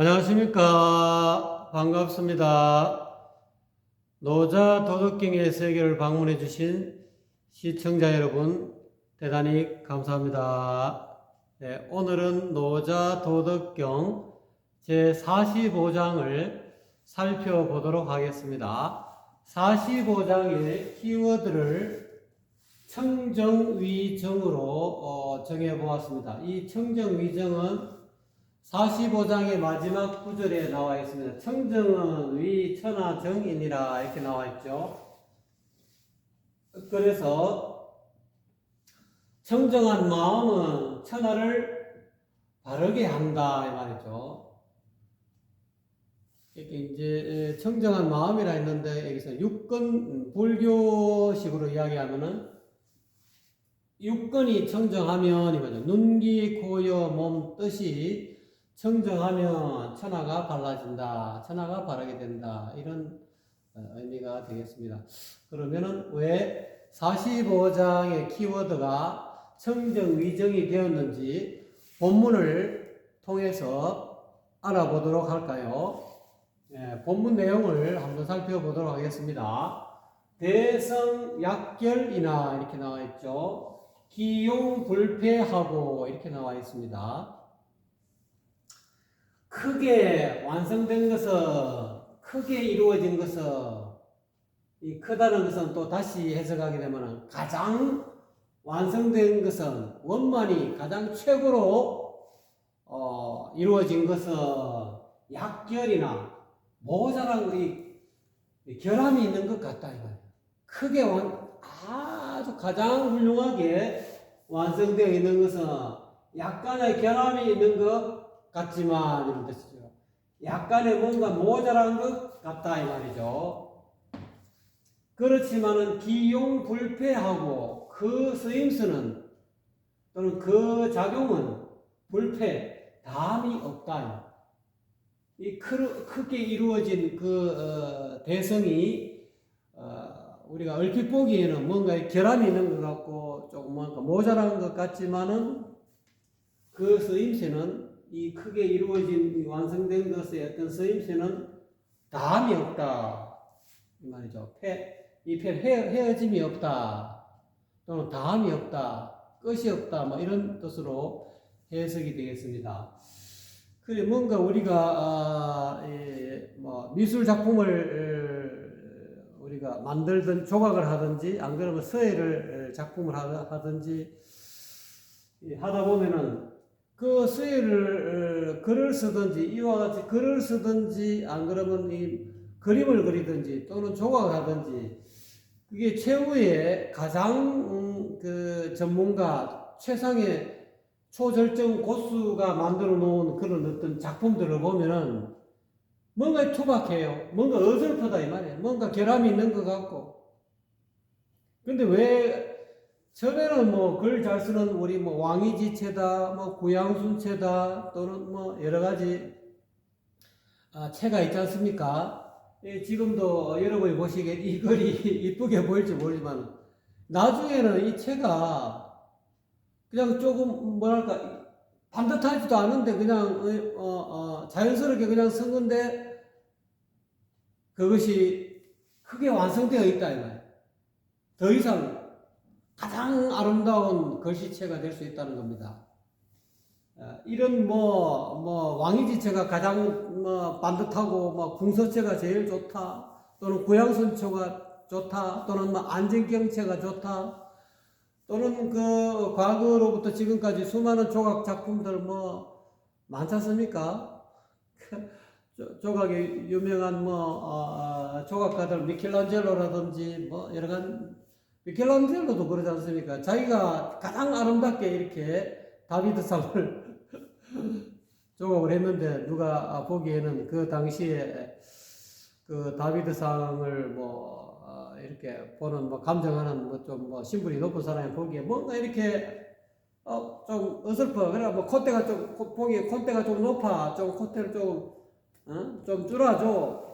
안녕하십니까. 반갑습니다. 노자 도덕경의 세계를 방문해 주신 시청자 여러분, 대단히 감사합니다. 네, 오늘은 노자 도덕경 제45장을 살펴보도록 하겠습니다. 45장의 키워드를 청정위정으로 정해보았습니다. 이 청정위정은 45장의 마지막 구절에 나와 있습니다. 청정은 위, 천하, 정인이라 이렇게 나와 있죠. 그래서 청정한 마음은 천하를 바르게 한다 이 말이죠. 이렇게 이제 청정한 마음이라 했는데 여기서 육건 불교식으로 이야기하면은 육건이 청정하면 이 말이죠. 눈, 귀, 코, 여, 몸, 뜻이 청정하면 천하가 발라진다. 천하가 바르게 된다. 이런 의미가 되겠습니다. 그러면은 왜 45장의 키워드가 청정위정이 되었는지 본문을 통해서 알아보도록 할까요? 본문 내용을 한번 살펴보도록 하겠습니다. 대성약결이나 이렇게 나와 있죠. 기용불패하고 이렇게 나와 있습니다. 크게 완성된 것은, 크게 이루어진 것은, 이 크다는 것은 또 다시 해석하게 되면 가장 완성된 것은, 원만이 가장 최고로 이루어진 것은 약결이나 모자란 결함이 있는 것 같다 이거예요. 크게 아주 가장 훌륭하게 완성되어 있는 것은 약간의 결함이 있는 것 같지만 이런 뜻이죠. 약간의 뭔가 모자란 것 같다 이 말이죠. 그렇지만은 기용불패하고 그 쓰임새는 또는 그 작용은 불패, 담이 없다. 이 크게 이루어진 그 대성이 우리가 얼핏 보기에는 뭔가 결함이 있는 것 같고 조금 뭔가 모자란 것 같지만은 그 쓰임새는 이 크게 이루어진 완성된 것의 어떤 쓰임새는 담이 없다 이 말이죠. 헤어짐이 없다 또는 담이 없다, 끝이 없다 뭐 이런 뜻으로 해석이 되겠습니다. 그래 뭔가 우리가 뭐 미술 작품을 우리가 만들든 조각을 하든지 안 그러면 서예를 작품을 하든지 하다 보면은 그 수혜를 글을 쓰든지 이와 같이 글을 쓰든지 안 그러면 이 그림을 그리든지 또는 조각을 하든지 그게 최후의 가장 그 전문가 최상의 초절정 고수가 만들어 놓은 그런 어떤 작품들을 보면은 뭔가 투박해요. 뭔가 어설프다 이 말이에요. 뭔가 결함이 있는 것 같고. 근데 왜 전에는 뭐 글 잘 쓰는 우리 뭐 왕이지체다, 뭐 구양순체다 또는 뭐 여러 가지 체가 있지 않습니까? 지금도 여러분이 보시기에 이 글이 이쁘게 보일지 모르지만 나중에는 이 체가 그냥 조금 뭐랄까 반듯하지도 않은데 그냥 자연스럽게 그냥 쓴 건데 그것이 크게 완성되어 있다 이거예요. 더 이상 가장 아름다운 글씨체가 될 수 있다는 겁니다. 이런 왕이지체가 가장 반듯하고 궁서체가 제일 좋다 또는 구양선체가 좋다 또는 안전경체가 좋다 또는 그 과거로부터 지금까지 수많은 조각 작품들 많지 않습니까? 조각에 유명한 조각가들 미켈란젤로라든지 여러 가지 미켈란젤로도 그러지 않습니까? 자기가 가장 아름답게 이렇게 다비드상을 조각을 했는데 누가 보기에는 그 당시에 그 다비드상을 이렇게 보는 감정하는 좀 신분이 높은 사람이 보기에 뭔가 이렇게 좀 어설퍼. 그래 콧대가 좀 보기에 콧대가 좀 높아. 좀 콧대를 좀 줄여줘.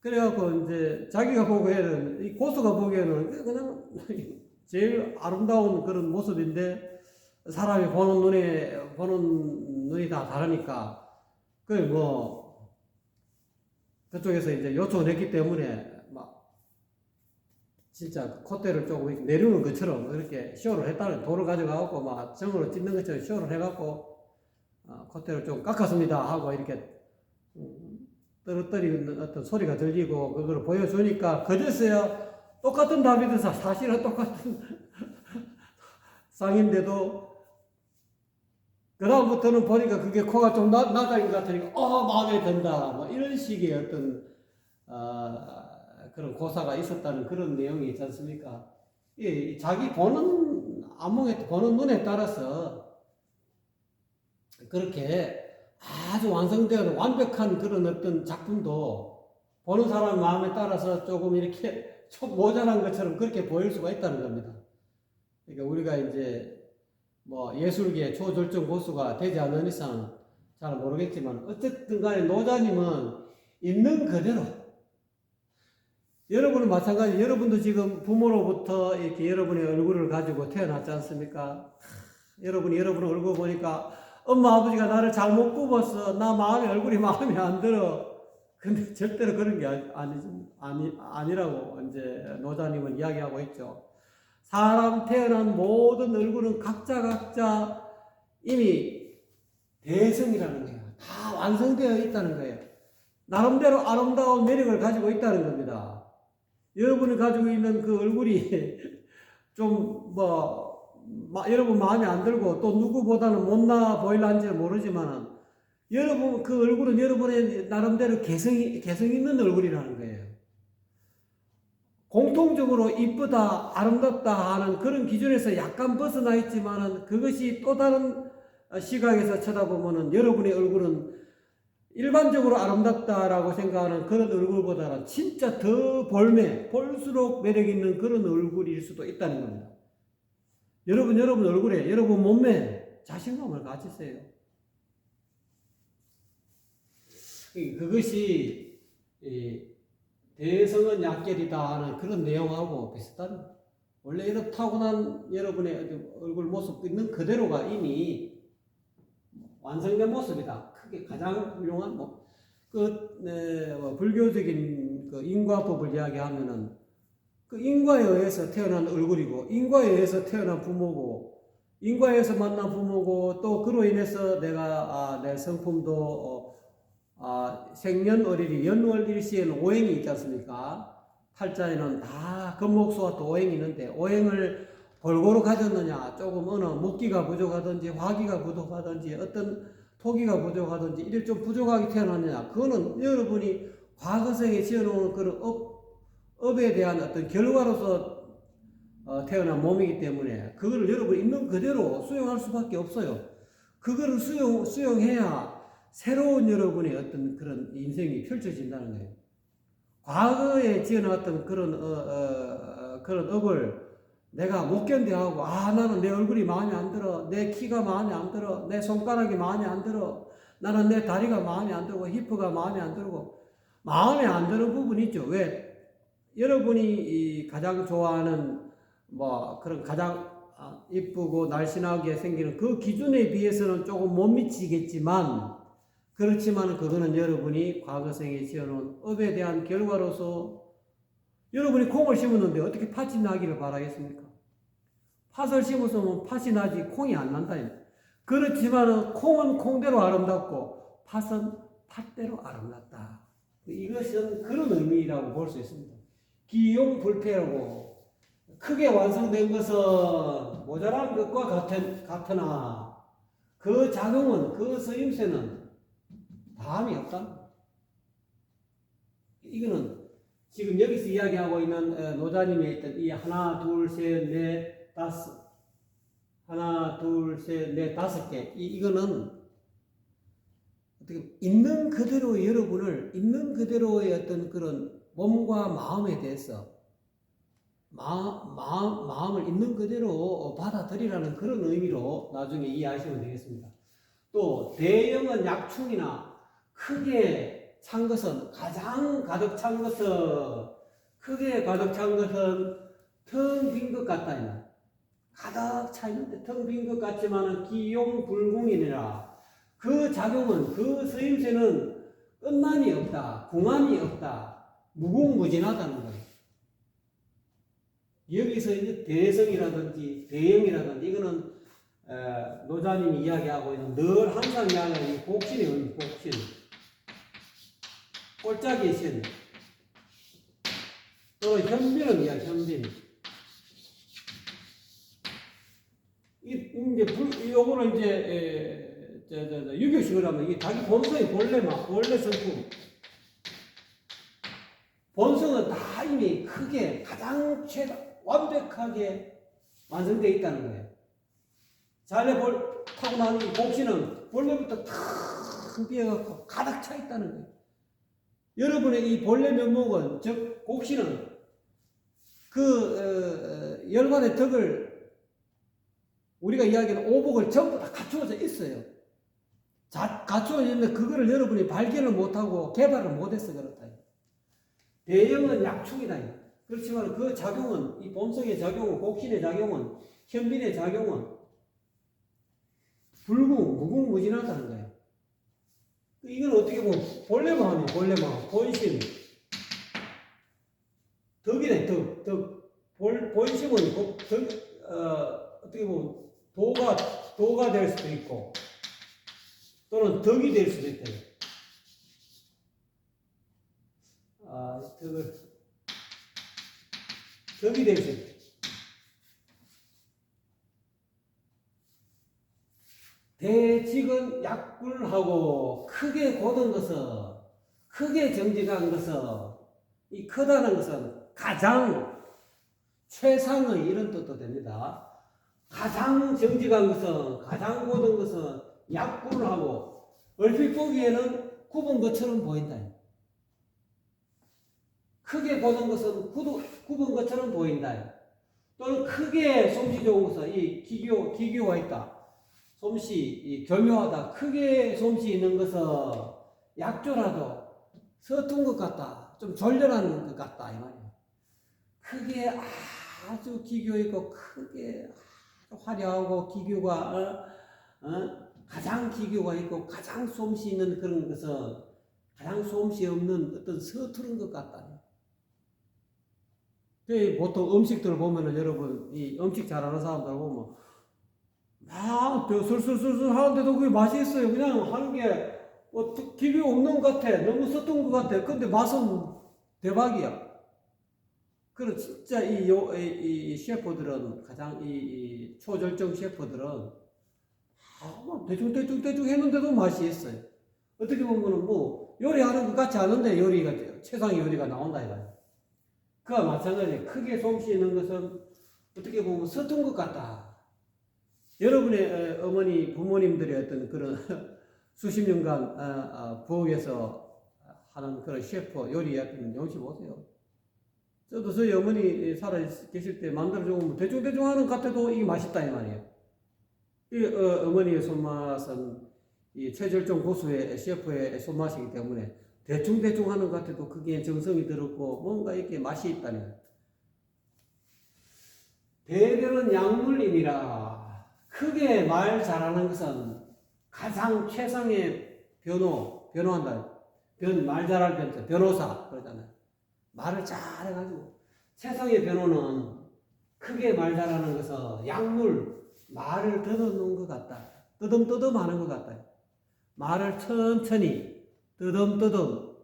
그래갖고 이제 자기가 보기에는 이 고수가 보기에는 그냥 제일 아름다운 그런 모습인데 사람이 보는 눈이 다 다르니까 뭐 그쪽에서 이제 요청을 했기 때문에 막 진짜 콧대를 조금 이렇게 내리는 것처럼 그렇게 쇼를 했다는 돌을 가져가고 막 정으로 찢는 것처럼 쇼를 해갖고 콧대를 좀 깎았습니다 하고 이렇게 떨어뜨리는 어떤 소리가 들리고 그걸 보여주니까 그제서야 똑같은 답이 돼서 사실은 똑같은 상인데도 그다음부터는 보니까 그게 코가 좀 낮아진 것 같으니까 마음에 든다 뭐 이런 식의 어떤 그런 고사가 있었다는 그런 내용이 있지 않습니까? 예, 자기 보는 안목에 보는 눈에 따라서 그렇게 아주 완성되어 완벽한 그런 어떤 작품도 보는 사람 마음에 따라서 조금 이렇게 좀 모자란 것처럼 그렇게 보일 수가 있다는 겁니다. 그러니까 우리가 이제 뭐 예술계의 초절정 고수가 되지 않는 이상 잘 모르겠지만 어쨌든 간에 노자님은 있는 그대로 여러분은 마찬가지 여러분도 지금 부모로부터 이렇게 여러분의 얼굴을 가지고 태어났지 않습니까? 여러분이 여러분의 얼굴 보니까 엄마 아버지가 나를 잘못 굽었어. 나 얼굴이 마음에 안 들어. 근데 절대로 그런 게 아니라고 이제 노자님은 이야기하고 있죠. 사람 태어난 모든 얼굴은 각자 이미 대성이라는 거예요. 다 완성되어 있다는 거예요. 나름대로 아름다운 매력을 가지고 있다는 겁니다. 여러분이 가지고 있는 그 얼굴이 좀 여러분 마음에 안 들고 또 누구보다는 못나 보일는지 모르지만은 여러분 그 얼굴은 여러분의 나름대로 개성 있는 얼굴이라는 거예요. 공통적으로 이쁘다, 아름답다 하는 그런 기준에서 약간 벗어나 있지만은 그것이 또 다른 시각에서 쳐다보면은 여러분의 얼굴은 일반적으로 아름답다라고 생각하는 그런 얼굴보다는 진짜 더 볼수록 매력 있는 그런 얼굴일 수도 있다는 겁니다. 여러분 얼굴에, 여러분 몸매에 자신감을 가지세요. 그것이 대성은 약결이다 하는 그런 내용하고 비슷한 원래 이런 타고난 여러분의 얼굴 모습 있는 그대로가 이미 완성된 모습이다. 그게 가장 훌륭한 불교적인 그 인과법을 이야기하면은 그 인과에 의해서 태어난 얼굴이고 인과에 의해서 태어난 부모고 인과에서 만난 부모고 또 그로 인해서 내가 내 성품도 생년월일이 연월일시에는 오행이 있지 않습니까? 팔자에는 다 금목수와 또 오행이 있는데 오행을 골고루 가졌느냐 조금 어느 목기가 부족하든지 화기가 부족하든지 어떤 토기가 부족하든지 이를 좀 부족하게 태어났느냐 그거는 여러분이 과거생에 지어놓은 그런 업에 대한 어떤 결과로서 태어난 몸이기 때문에 그거를 여러분 있는 그대로 수용할 수밖에 없어요. 그거를 수용해야 새로운 여러분의 어떤 그런 인생이 펼쳐진다는 거예요. 과거에 지어놨던 그런 업을 내가 못 견뎌하고 나는 내 얼굴이 마음에 안 들어, 내 키가 마음에 안 들어, 내 손가락이 마음에 안 들어, 나는 내 다리가 마음에 안 들고 히프가 마음에 안 들고 마음에 안 드는 부분이 있죠. 왜? 여러분이 가장 좋아하는 그런 가장 이쁘고 날씬하게 생기는 그 기준에 비해서는 조금 못 미치겠지만 그렇지만 그거는 여러분이 과거생에 지어놓은 업에 대한 결과로서 여러분이 콩을 심었는데 어떻게 팥이 나기를 바라겠습니까? 팥을 심었으면 팥이 나지 콩이 안 난다. 그렇지만 콩은 콩대로 아름답고 팥은 팥대로 아름답다. 이것은 그런 의미라고 볼 수 있습니다. 기용불패라고 크게 완성된 것은 모자란 것과 같으나 그 작용은 그 쓰임새는 다함이 없다. 이거는 지금 여기서 이야기하고 있는 노자님의 있던 이 하나 둘 셋 넷 다섯 하나 둘 셋 넷 다섯 개 이거는 어떻게 있는 그대로 여러분을 있는 그대로의 어떤 그런 몸과 마음에 대해서 마음을 있는 그대로 받아들이라는 그런 의미로 나중에 이해하시면 되겠습니다. 또 대형은 약충이나 크게 찬 것은 가장 가득 찬 것은 크게 가득 찬 것은 텅 빈 것 같다. 가득 차 있는데 텅 빈 것 같지만은 기용불궁이니라. 그 작용은, 그 쓰임새는 끝남이 없다, 궁함이 없다, 무궁무진하다는 거예요. 여기서 이제 대성이라든지 대형이라든지 이거는 노자님이 이야기하고 있는 늘 항상 이야기하는 이 곡신이에요. 곡신, 꼴짝의 신, 또는 현빈은 이야기, 현빈. 이제 요거는 이제 유교식을 하면 이 자기 본성이 본래 성품. 본성은 다 이미 크게 가장 완벽하게 완성되어 있다는 거예요. 자네 타고난 이 곡신은 본래부터 큰 비어갖고 가득 차 있다는 거예요. 여러분의 이 본래 면목은, 즉 곡신은 그 열반의 덕을 우리가 이야기하는 오복을 전부 다 갖추어져 있어요. 갖추어져 있는데 그거를 여러분이 발견을 못하고 개발을 못해서 그렇다. 대형은 약충이다. 그렇지만 그 작용은, 이 본성의 작용은, 곡신의 작용은, 현빈의 작용은 무궁무진하다는 거예요. 이건 어떻게 보면 본래마음이에요. 본래마음, 본심. 덕이네, 덕. 본심은 어떻게 보면 도가 될 수도 있고 또는 덕이 될 수도 있다. 덕이 될 수 있다. 대직은 약불하고 크게 고든 것은, 크게 정직한 것은, 이 크다는 것은 가장 최상의 이런 뜻도 됩니다. 가장 정직한 것은, 가장 고든 것은 약불하고 얼핏 보기에는 굽은 것처럼 보인다. 크게 고든 것은 굽은 것처럼 보인다. 또는 크게 솜씨 좋은 것은 이 기교가 있다. 솜씨 교묘하다. 크게 솜씨 있는 것은 약조라도 서툰 것 같다. 좀 졸렬한 것 같다 이 말이에요. 크게 아주 기교 있고 크게 아주 화려하고 기교가 가장 기교가 있고 가장 솜씨 있는 그런 것은 가장 솜씨 없는 어떤 서투른 것 같다. 보통 음식들 보면은 여러분 이 음식 잘하는 사람들 보면 막 술술술술 하는데도 그게 맛이 있어요. 그냥 하는 게 기교 없는 것 같아. 너무 서툰 것 같아. 근데 맛은 대박이야. 그리고 진짜 이 셰프들은 가장 이 초절정 셰프들은 대충 했는데도 맛이 있어요. 어떻게 보면은 뭐 요리하는 것 같지 않은데 요리가 최상의 요리가 나온다 이거야. 그와 마찬가지로 크게 솜씨 있는 것은 어떻게 보면 서툰 것 같다. 여러분의 어머니 부모님들의 어떤 그런 수십 년간 부엌에서 하는 그런 셰프 요리 같은 용시 보세요. 저도 저희 어머니 살아 계실 때 만들어 주면 대충 하는 것 같아도 이게 맛있다 이 말이에요. 이 어머니의 손맛은 이 최절정 고수의 셰프의 손맛이기 때문에 대충 하는 것 같아도 그게 정성이 들었고 뭔가 이렇게 맛이 있다는. 대변은 약물이니라. 크게 말 잘하는 것은 가장 최상의 변호한다. 말 잘할 변호사 그러잖아요. 말을 잘해가지고 최상의 변호는 크게 말 잘하는 것은 약물, 말을 더듬는 것 같다. 뜨듬 하는 것 같다. 말을 천천히 뜨듬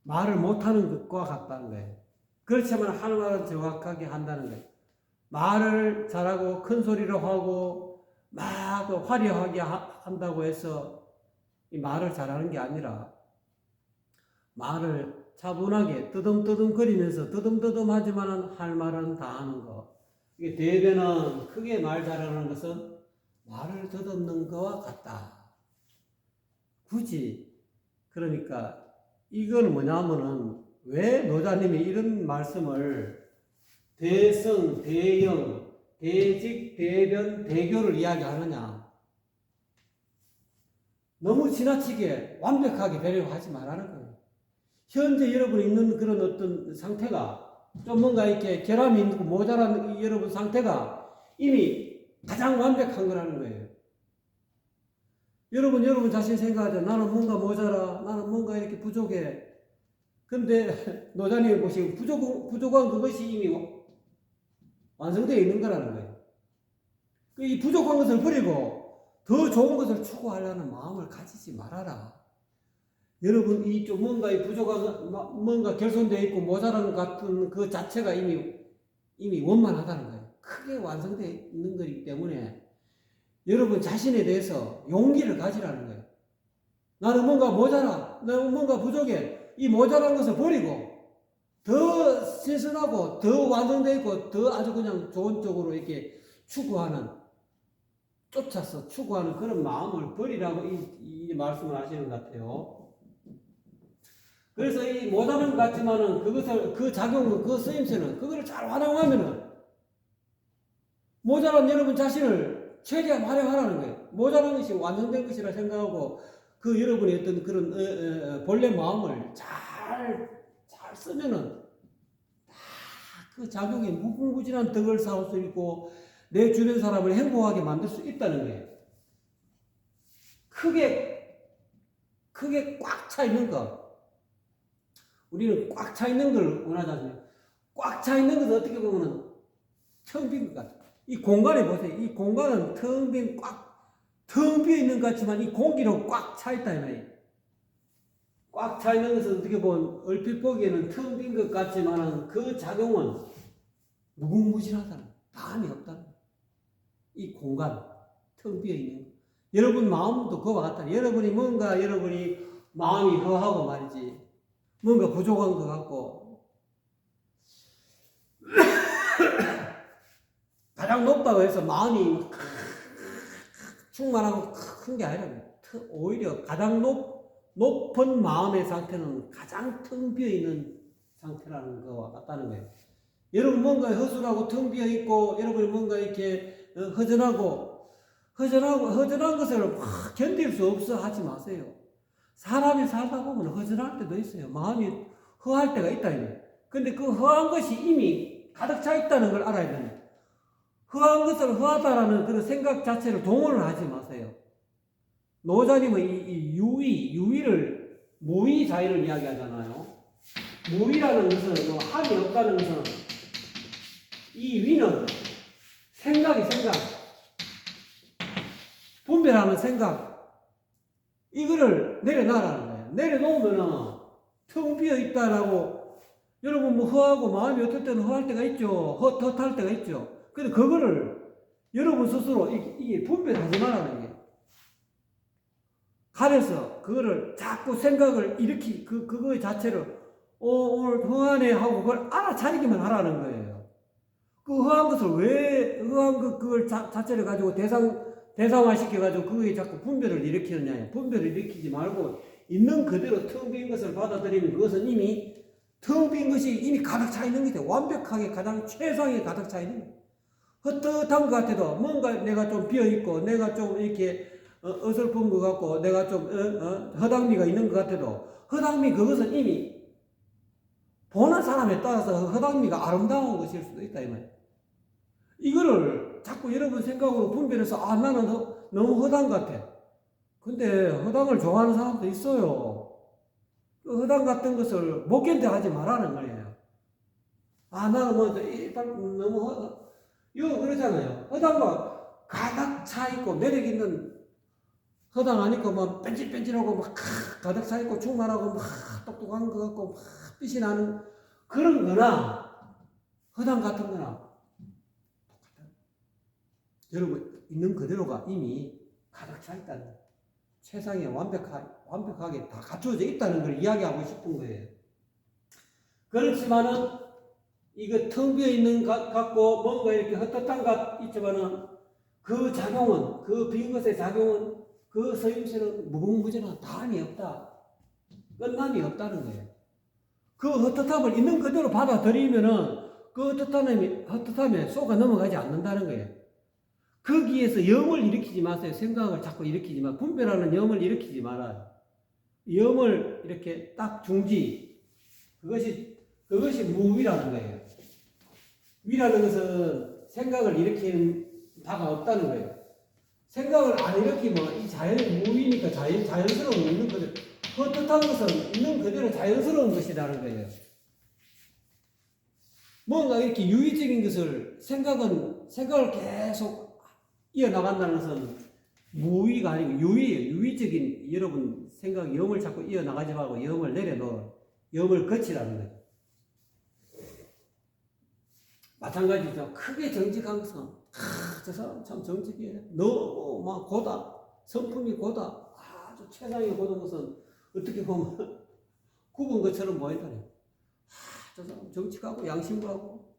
말을 못하는 것과 같다는 거예요. 그렇지만 하는 말은 정확하게 한다는 거예요. 말을 잘하고 큰 소리로 하고 막 화려하게 한다고 해서 이 말을 잘하는 게 아니라 말을 차분하게 뜨듬거리면서 뜨듬하지만 할 말은 다 하는 거. 이게 대변은 크게 말 잘하는 것은 말을 더듬는 것과 같다. 굳이 그러니까 이건 뭐냐면은 왜 노자님이 이런 말씀을 대성, 대형, 대직, 대변, 대교를 이야기하느냐. 너무 지나치게 완벽하게 배려하지 말라는 거예요. 현재 여러분이 있는 그런 어떤 상태가 좀 뭔가 이렇게 결함이 있고 모자란 여러분 상태가 이미 가장 완벽한 거라는 거예요. 여러분 자신 생각하죠. 나는 뭔가 모자라. 나는 뭔가 이렇게 부족해. 근데 노자님이 보시고 부족한 그것이 이미 완성되어 있는 거라는 거예요. 이 부족한 것을 버리고 더 좋은 것을 추구하려는 마음을 가지지 말아라. 여러분 이 좀 뭔가 이 부족한 뭔가 결손되어 있고 모자란 것 같은 그 자체가 이미 원만하다는 거예요. 크게 완성되어 있는 거기 때문에 여러분 자신에 대해서 용기를 가지라는 거예요. 나는 뭔가 모자라. 나는 뭔가 부족해. 이 모자란 것을 버리고 더 신선하고 더 완성되어 있고 더 아주 그냥 좋은 쪽으로 이렇게 쫓아서 추구하는 그런 마음을 버리라고 이 말씀을 하시는 것 같아요. 그래서 이 모자란 것 같지만은 그 작용은, 그 쓰임새는, 그거를 잘 활용하면은 모자란 여러분 자신을 최대한 활용하라는 거예요. 모자란 것이 완성된 것이라 생각하고 그 여러분의 어떤 그런 본래 마음을 잘 쓰면은 다 그 작용이 무궁무진한 덕을 쌓을 수 있고 내 주변 사람을 행복하게 만들 수 있다는 거예요. 크게 꽉 차 있는 거. 우리는 꽉 차 있는 걸 원하지 않습니까? 꽉 차 있는 것은 어떻게 보면 텅 빈 것 같아요. 이 공간에 보세요. 이 공간은 텅 비어 있는 것 같지만 이 공기로 꽉 차 있다 이 말이에요. 꽉 차 있는 것은 어떻게 보면 얼핏 보기에는 텅 빈 것 같지만 그 작용은 무궁무진하다는, 다음이 없다는 이 공간, 텅 비어 있는. 여러분 마음도 그와 같다. 여러분이 마음이 허하고 말이지. 뭔가 부족한 것 같고 가장 높다고 해서 마음이 충만하고 큰 게 아니라 오히려 가장 높은 마음의 상태는 가장 텅 비어 있는 상태라는 것과 같다는 거예요. 여러분 뭔가 허술하고 텅 비어 있고 여러분이 뭔가 이렇게 허전한 것을 확 견딜 수 없어 하지 마세요. 사람이 살다 보면 허전할 때도 있어요. 마음이 허할 때가 있다. 근데 그 허한 것이 이미 가득 차 있다는 걸 알아야 돼요. 허한 것을 허하다라는 그런 생각 자체를 동원을 하지 마세요. 노자님은 이 유의를, 무의 자의를 이야기하잖아요. 무의라는 것은 뭐 한이 없다는 것은 이 위는 생각, 분별하는 생각, 이거를 내려놔라는 거예요. 내려놓으면은 텅 비어 있다라고 여러분 뭐 허하고 마음이 어떨 때는 허할 때가 있죠. 헛할 때가 있죠. 근데 그거를 여러분 스스로 이게 분별하지 말라는 거예요. 가려서 그거를 자꾸 생각을 그거 자체를 오늘 허하네 하고 그걸 알아차리기만 하라는 거예요. 그 허한 것을 왜 그걸 자체를 가지고 대상화 시켜가지고 그거에 자꾸 분별을 일으키느냐. 분별을 일으키지 말고 있는 그대로 텅 빈 것을 받아들이면 그것은 이미 텅 빈 것이 이미 가득 차 있는 것이에요. 완벽하게 가장 최상에 가득 차 있는 거예요. 헛헛한 것 같아도 뭔가 내가 좀 비어있고 내가 좀 이렇게 어설픈 것 같고 내가 좀 허당미가 있는 것 같아도 허당미 그것은 이미 보는 사람에 따라서 허당미가 아름다운 것일 수도 있다 이 말이에요. 이거를 자꾸 여러분 생각으로 분별해서 나는 너무 허당 같아. 근데 허당을 좋아하는 사람도 있어요. 그 허당 같은 것을 못 견뎌하지 말라는 거예요. 나는 뭐 일단 너무 이거 그렇잖아요. 허당과 가득 차 있고 매력 있는 허당 아니고 막 뺀질뺀질하고 막 가득 차 있고 충만하고 막 똑똑한 것 같고 막 빛이 나는 그런 거나 허당 같은 거나 여러분 있는 그대로가 이미 가득 차 있다는 거예요. 세상에 완벽하게 다 갖춰져 있다는 걸 이야기하고 싶은 거예요. 그렇지만은 이거 텅 비어 있는 것 같고 뭔가 이렇게 헛헛한 것 있지만은 그 작용은 그 빈 것의 작용은 그 서임새는 무궁무진한 다함이 없다. 끝남이 없다는 거예요. 그 헛헛함을 있는 그대로 받아들이면은 그 헛헛함에 쏘가 넘어가지 않는다는 거예요. 거기에서 염을 일으키지 마세요. 생각을 자꾸 일으키지 마. 분별하는 염을 일으키지 말아요. 염을 이렇게 딱 중지. 그것이 무위라는 거예요. 위라는 것은 생각을 일으키는 바가 없다는 거예요. 생각을 안 일으키면 이 무의니까 자연스러운 있는 그대로. 헛헛한 것은 있는 그대로 자연스러운 것이라는 거예요. 뭔가 이렇게 유의적인 것을 생각을 계속 이어나간다는 것은 무의가 아니고 유의예요. 유의적인 여러분 생각, 염을 자꾸 이어나가지 말고 염을 내려놓어. 염을 거치라는 거예요. 마찬가지죠. 크게 정직한 것은 저 사람 참 정직해. 너무 막 고다. 성품이 고다. 아주 최상의 고든 것은 어떻게 보면 굽은 것처럼 보인다네. 저 사람 정직하고 양심하고.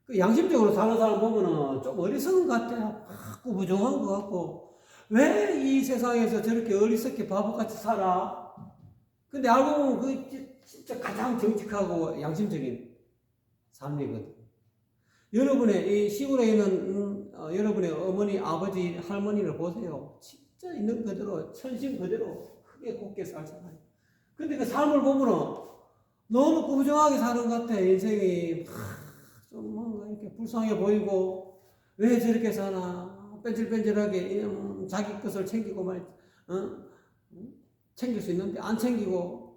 그 양심적으로 사는 사람 보면은 좀 어리석은 것 같아요. 부정한 것 같고. 왜 이 세상에서 저렇게 어리석게 바보같이 살아? 근데 알고 보면 그 진짜 가장 정직하고 양심적인 삶이거든. 여러분의 이 시골에 있는 여러분의 어머니, 아버지, 할머니를 보세요. 진짜 있는 그대로, 천심 그대로 크게 곱게 살잖아요. 근데 그 삶을 보면은 너무 꾸부정하게 사는 것 같아. 인생이 좀 뭔가 이렇게 불쌍해 보이고 왜 저렇게 사나 뺀질뺀질하게 자기 것을 챙기고 챙길 수 있는데 안 챙기고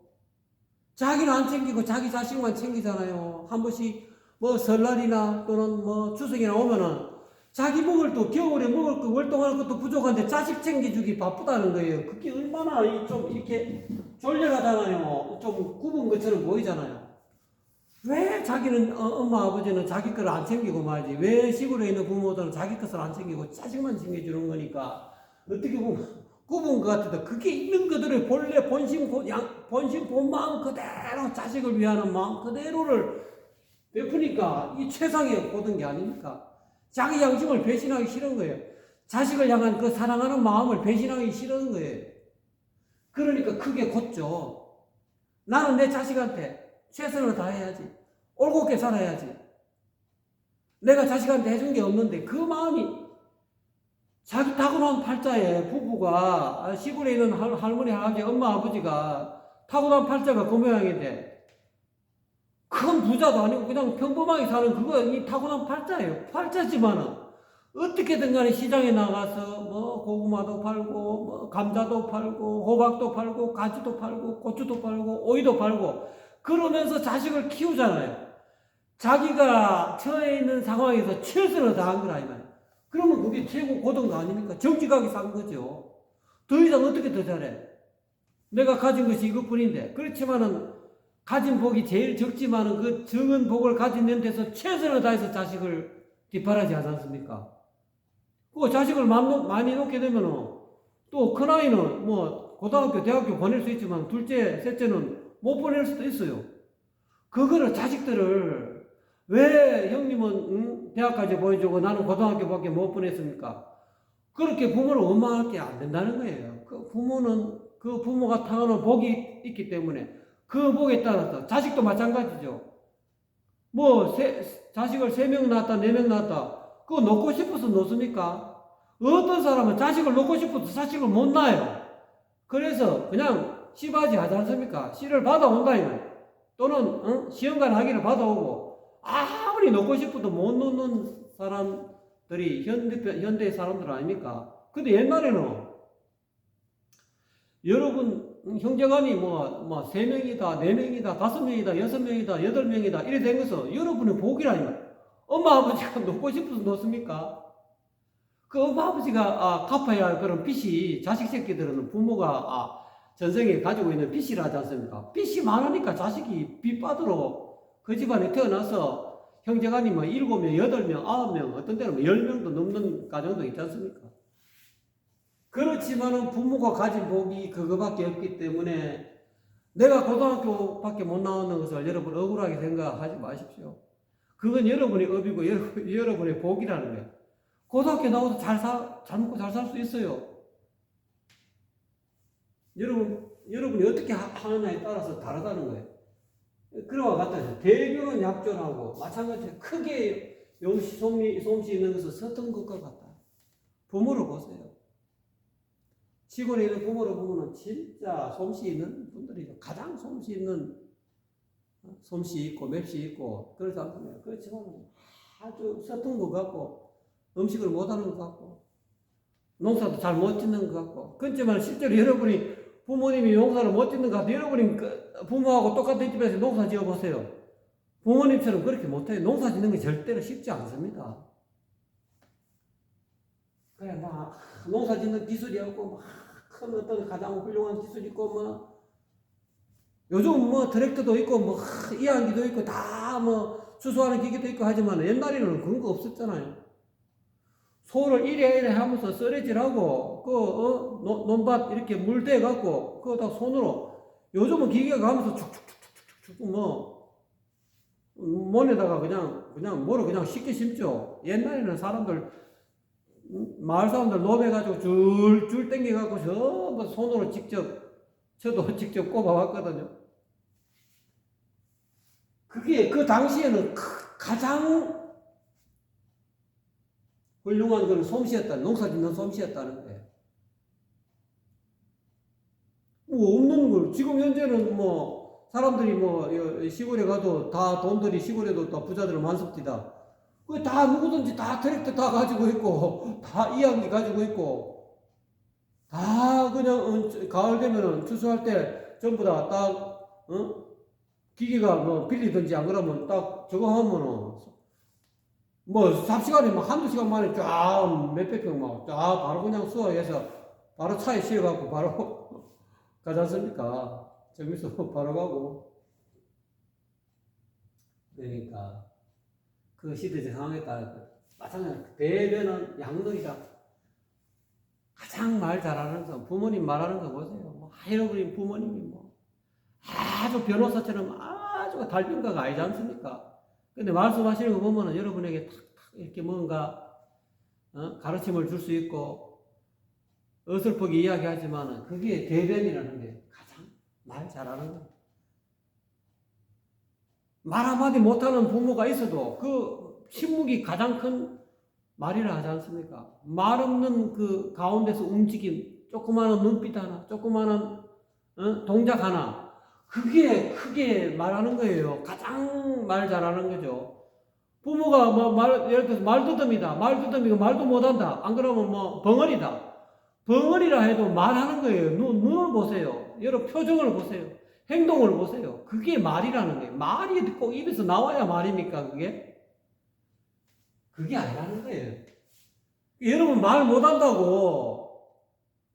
자기는 안 챙기고 자기 자식만 챙기잖아요. 한 번씩 뭐 설날이나 또는 뭐 추석이나 오면은 자기 먹을 또 겨울에 먹을 거 월동할 것도 부족한데 자식 챙겨주기 바쁘다는 거예요. 그게 얼마나 좀 이렇게 졸렬하잖아요. 좀 굽은 것처럼 보이잖아요. 왜 자기는 엄마 아버지는 자기 거를 안 챙기고 말이지. 왜 시골에 있는 부모들은 자기 것을 안 챙기고 자식만 챙겨주는 거니까 어떻게 보면 굽은 것 같아도 그게 있는 그들의 본래 본심 본 마음 그대로 자식을 위하는 마음 그대로를 베푸니까 이 최상의 고든 게 아닙니까? 자기 양심을 배신하기 싫은 거예요. 자식을 향한 그 사랑하는 마음을 배신하기 싫은 거예요. 그러니까 크게 걷죠. 나는 내 자식한테 최선을 다해야지. 올곧게 살아야지. 내가 자식한테 해준 게 없는데 그 마음이 자기 타고난 팔자에 부부가 시골에 있는 할머니, 할아버지, 엄마, 아버지가 타고난 팔자가 그 모양인데 큰 부자도 아니고 그냥 평범하게 사는 그거 이 타고난 팔자예요. 팔자지만은 어떻게든 간에 시장에 나가서 뭐 고구마도 팔고 뭐 감자도 팔고 호박도 팔고 가지도 팔고 고추도 팔고 오이도 팔고 그러면서 자식을 키우잖아요. 자기가 처해 있는 상황에서 최선을 다한 거라 이 말이에요. 그러면 그게 최고 고등도 아닙니까? 정직하게 산 거죠. 더 이상 어떻게 더 잘해? 내가 가진 것이 이것뿐인데 그렇지만은 가진 복이 제일 적지만은 그 적은 복을 가진 데서 최선을 다해서 자식을 뒷바라지 하지 않습니까? 그 자식을 많이 놓게 되면은 또 큰아이는 뭐 고등학교, 대학교 보낼 수 있지만 둘째, 셋째는 못 보낼 수도 있어요. 그거를 자식들을 왜 형님은 대학까지 보내주고 나는 고등학교밖에 못 보냈습니까? 그렇게 부모를 원망할 게 안 된다는 거예요. 그 부모는 그 부모가 타오는 복이 있기 때문에 그 복에 따라서 자식도 마찬가지죠. 뭐 자식을 3명 낳았다 4명 낳았다 그거 놓고 싶어서 놓습니까? 어떤 사람은 자식을 놓고 싶어도 자식을 못 낳아요. 그래서 그냥 씨바지 하지 않습니까? 씨를 받아온다 이거예요. 또는 시험관 학위를 받아오고 아무리 놓고 싶어도 못 놓는 사람들이 현대 사람들 아닙니까? 근데 옛날에는 여러분 형제간이 뭐 3명이다 4명이다 5명이다 6명이다 8명이다 이래 된 것은 여러분의 복이라니까. 엄마 아버지가 놓고 싶어서 놓습니까? 그 엄마 아버지가 갚아야 할 그런 빚이 자식 새끼들은 부모가 전생에 가지고 있는 빚이라 하지 않습니까? 빚이 많으니까 자식이 빚 받으러 그 집안에 태어나서 형제간이 뭐 7명 8명 9명 어떤 때는 뭐 10명도 넘는 가정도 있지 않습니까? 그렇지만은 부모가 가진 복이 그거밖에 없기 때문에 내가 고등학교밖에 못 나오는 것을 여러분 억울하게 생각하지 마십시오. 그건 여러분의 업이고 여러분의 복이라는 거예요. 고등학교 나와도 잘 먹고 잘 살 수 있어요. 여러분이 어떻게 하느냐에 따라서 다르다는 거예요. 그와 같아요. 대교는 약존하고 마찬가지로 크게 솜씨 있는 것은 서툰 것과 같다. 부모를 보세요. 시골에 있는 부모를 보면 진짜 솜씨 있는 분들이죠. 가장 솜씨 있는 솜씨 있고 맵씨 있고 그렇지 않습니까? 그렇지만 아주 서툰 것 같고 음식을 못하는 것 같고 농사도 잘 못 짓는 것 같고. 그렇지만 실제로 여러분이 부모님이 농사를 못 짓는 것 같아요. 여러분이 부모하고 똑같은 집에서 농사 지어 보세요. 부모님처럼 그렇게 못해요. 농사 짓는 게 절대로 쉽지 않습니다. 그래, 막, 농사 짓는 기술이 없고, 막, 큰 어떤 가장 훌륭한 기술이 있고, 뭐, 요즘 뭐 트랙터도 있고, 뭐, 이항기도 있고, 다 뭐, 추수하는 기계도 있고 하지만 옛날에는 그런 거 없었잖아요. 소를 이래 하면서 썰어질하고, 논밭 이렇게 물 대갖고, 그거 다 손으로, 요즘은 기계가 가면서 축축축축축축, 뭐, 못에다가 그냥 뭐로 그냥 쉽게 심죠. 옛날에는 사람들, 마을 사람들 노매가지고 줄 땡겨갖고 전부 손으로 직접, 저도 직접 꼽아왔거든요. 그게 그 당시에는 가장 훌륭한 그런 솜씨였다. 농사 짓는 솜씨였다는 거예요. 뭐 없는 걸. 지금 현재는 뭐 사람들이 뭐 시골에 가도 다 돈들이 시골에도 다 부자들은 많습니다. 그 다 누구든지 다 트랙터 다 가지고 있고 다 이항기 가지고 있고 다 그냥 가을 되면은 추수할 때 전부 다 딱 기계가 뭐 빌리든지 안 그러면 딱 저거 하면은 뭐 삽시간에 막 한두 시간 만에 쫙 몇백 평 막 쫙 바로 그냥 수확해서 바로 차에 실어갖고 바로 가지 않습니까? 정미소 바로 가고. 그러니까 그 시대적 상황에 따라 마찬가지로 대변은 양놀이다. 가장 말 잘하는 거 부모님 말하는 거 보세요. 뭐 여러분이 부모님이 뭐 아주 변호사처럼 아주 달변가가 아니지 않습니까? 근데 말씀하시는 거 보면은 여러분에게 탁탁 이렇게 뭔가 가르침을 줄 수 있고 어설프게 이야기하지만은 그게 대변이라는 게 가장 말 잘하는 거예요. 말 한마디 못하는 부모가 있어도 그 침묵이 가장 큰 말이라 하지 않습니까? 말 없는 그 가운데서 움직임, 조그마한 눈빛 하나, 조그마한 동작 하나, 그게 크게 말하는 거예요. 가장 말 잘하는 거죠. 부모가 뭐 예를 들어서 말두덤이다. 말두덤이고 말도 못한다. 안 그러면 뭐 벙어리다. 벙어리라 해도 말하는 거예요. 눈을 보세요. 여러 표정을 보세요. 행동을 보세요. 그게 말이라는 거예요. 말이 꼭 입에서 나와야 말입니까, 그게? 그게 아니라는 거예요. 여러분 말 못한다고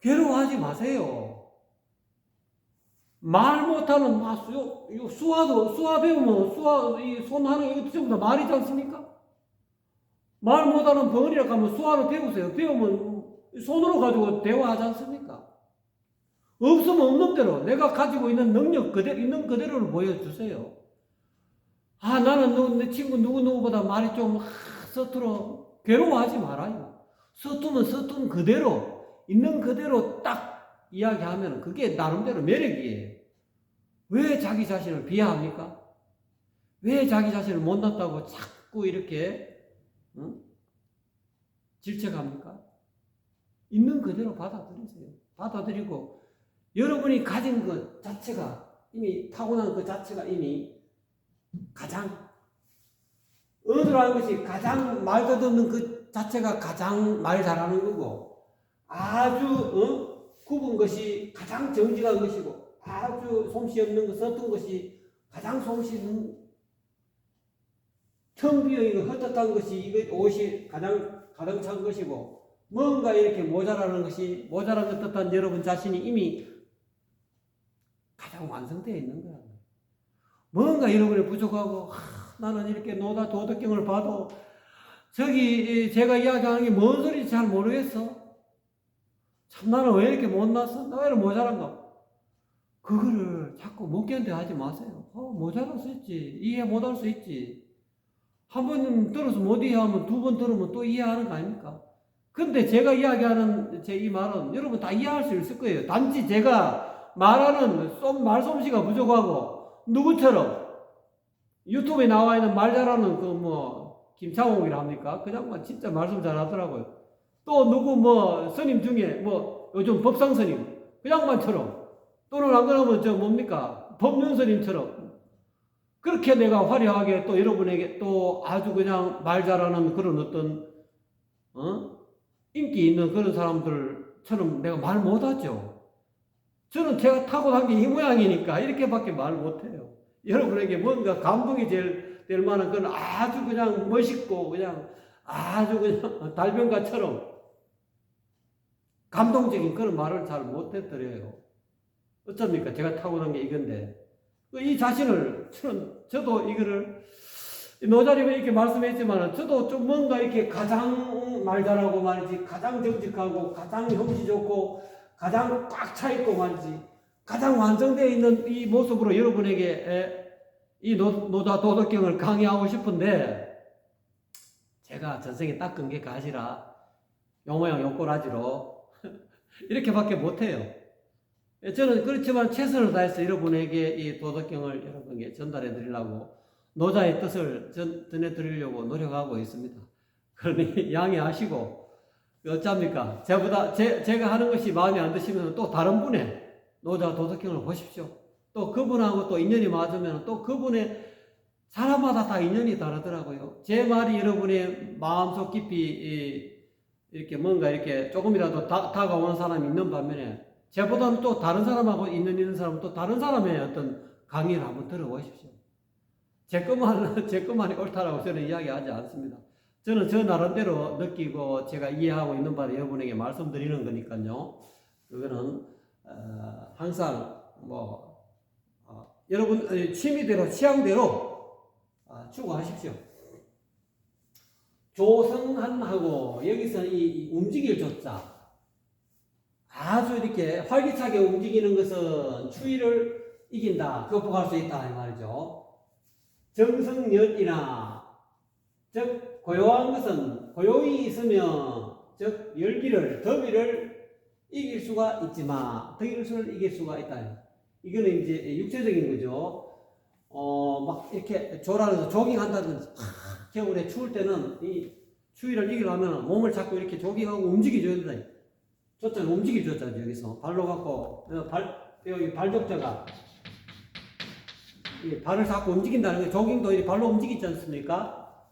괴로워하지 마세요. 말 못하는 수화 배우면 손 하는 이것도 전부 다 말이지 않습니까? 말 못하는 벙어리라 하면 수화를 배우세요. 배우면 손으로 가지고 대화하지 않습니까? 없으면 없는 대로 내가 가지고 있는 능력 그대로 있는 그대로를 보여주세요. 아 나는 내 친구 누구보다 말이 좀 서툴어. 괴로워하지 말아요. 서투면 서툰 그대로 있는 그대로 딱 이야기하면 그게 나름대로 매력이에요. 왜 자기 자신을 비하합니까? 왜 자기 자신을 못났다고 자꾸 이렇게 질책합니까? 있는 그대로 받아들이세요. 받아들이고 여러분이 가진 것 자체가 이미 타고난 그 자체가 이미 가장 얻으라는 것이 가장 말도 듣는 그 자체가 가장 말 잘하는 거고 아주 굽은 것이 가장 정직한 것이고 아주 솜씨 없는 것 서툰 것이 가장 솜씨 있는 텅 비어있는 헛헛한 것이 이거 옷이 가장 가득 찬 것이고 뭔가 이렇게 모자라는 것이 모자란 것 듯한 여러분 자신이 이미 가장 완성되어 있는 거야. 뭔가 여러분이 부족하고 나는 이렇게 도덕경을 봐도 저기 제가 이야기하는 게 뭔 소리인지 잘 모르겠어. 참 나는 왜 이렇게 못났어? 나 왜 이렇게 모자란가? 그거를 자꾸 못 견뎌 하지 마세요. 모자랄 수 있지. 이해 못할 수 있지. 한 번 들어서 못 이해하면 두 번 들으면 또 이해하는 거 아닙니까? 근데 제가 이야기하는 제 이 말은 여러분 다 이해할 수 있을 거예요. 단지 제가 말하는 말솜씨가 부족하고 누구처럼 유튜브에 나와 있는 말 잘하는 김창옥이라 합니까? 그 양반 진짜 말씀 잘하더라고요. 또 누구 스님 중에 요즘 법상 스님 그 양반처럼 또는 안 그러면 뭡니까? 법륜 스님처럼 그렇게 내가 화려하게 또 여러분에게 또 아주 그냥 말 잘하는 그런 어떤 인기 있는 그런 사람들처럼 내가 말 못하죠. 저는 제가 타고난 게 이 모양이니까 이렇게밖에 말 못해요. 여러분에게 뭔가 감동이 될 만한 그런 아주 그냥 멋있고 그냥 아주 그냥 달변가처럼 감동적인 그런 말을 잘 못해드려요. 어쩝니까? 제가 타고난 게 이건데. 이 자신을, 저도 이거를, 노자님은 이렇게 말씀했지만, 저도 좀 뭔가 이렇게 가장 말 잘하고 말이지, 가장 정직하고, 가장 형식 좋고, 가장 꽉 차있고 말이지, 가장 완성되어 있는 이 모습으로 여러분에게 이 노자 도덕경을 강의하고 싶은데, 제가 전생에 닦은 게 가시라, 요모양 요꼬라지로, 이렇게밖에 못해요. 저는 그렇지만 최선을 다해서 여러분에게 이 도덕경을 여러분에게 전달해 드리려고 노자의 뜻을 전해 드리려고 노력하고 있습니다. 그러니 양해하시고 어쩝니까? 제가 하는 것이 마음에 안 드시면 또 다른 분의 노자 도덕경을 보십시오. 또 그분하고 또 인연이 맞으면 또 그분의 사람마다 다 인연이 다르더라고요. 제 말이 여러분의 마음속 깊이 이렇게 뭔가 이렇게 조금이라도 다가오는 사람이 있는 반면에 저보다는 또 다른 사람하고 있는 사람은 또 다른 사람의 어떤 강의를 한번 들어보십시오. 제 것만이 옳다라고 저는 이야기하지 않습니다. 저는 저 나름대로 느끼고 제가 이해하고 있는 바를 여러분에게 말씀드리는 거니까요. 그거는 항상 여러분 취미대로 취향대로 추구하십시오. 조성한하고 여기서 이 움직일 조자 아주 이렇게 활기차게 움직이는 것은 추위를 이긴다, 극복할 수 있다 이 말이죠. 정성열이나 즉 고요한 것은 고요히 있으면 즉 열기를 더위를 이길 수가 있지만 더위를 이길 수가 있다. 이거는 이제 육체적인 거죠. 막 이렇게 조라면서 조깅한다든지 겨울에 추울 때는 이 추위를 이기려면 몸을 자꾸 이렇게 조깅하고 움직여줘야 된다. 조자는 움직여줬잖아요. 여기서 발로 갖고 여기 발족자가 발을 자꾸 움직인다는 거예요. 조깅도 발로 움직이지 않습니까?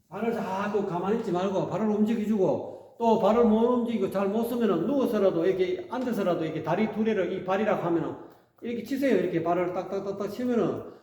발을 자꾸 가만히 있지 말고 발을 움직여주고 또 발을 못 움직이고 잘 못 쓰면은 누워서라도 이렇게 앉아서라도 이렇게 다리 두레를 이 발이라고 하면은 이렇게 치세요. 이렇게 발을 딱딱딱딱 치면은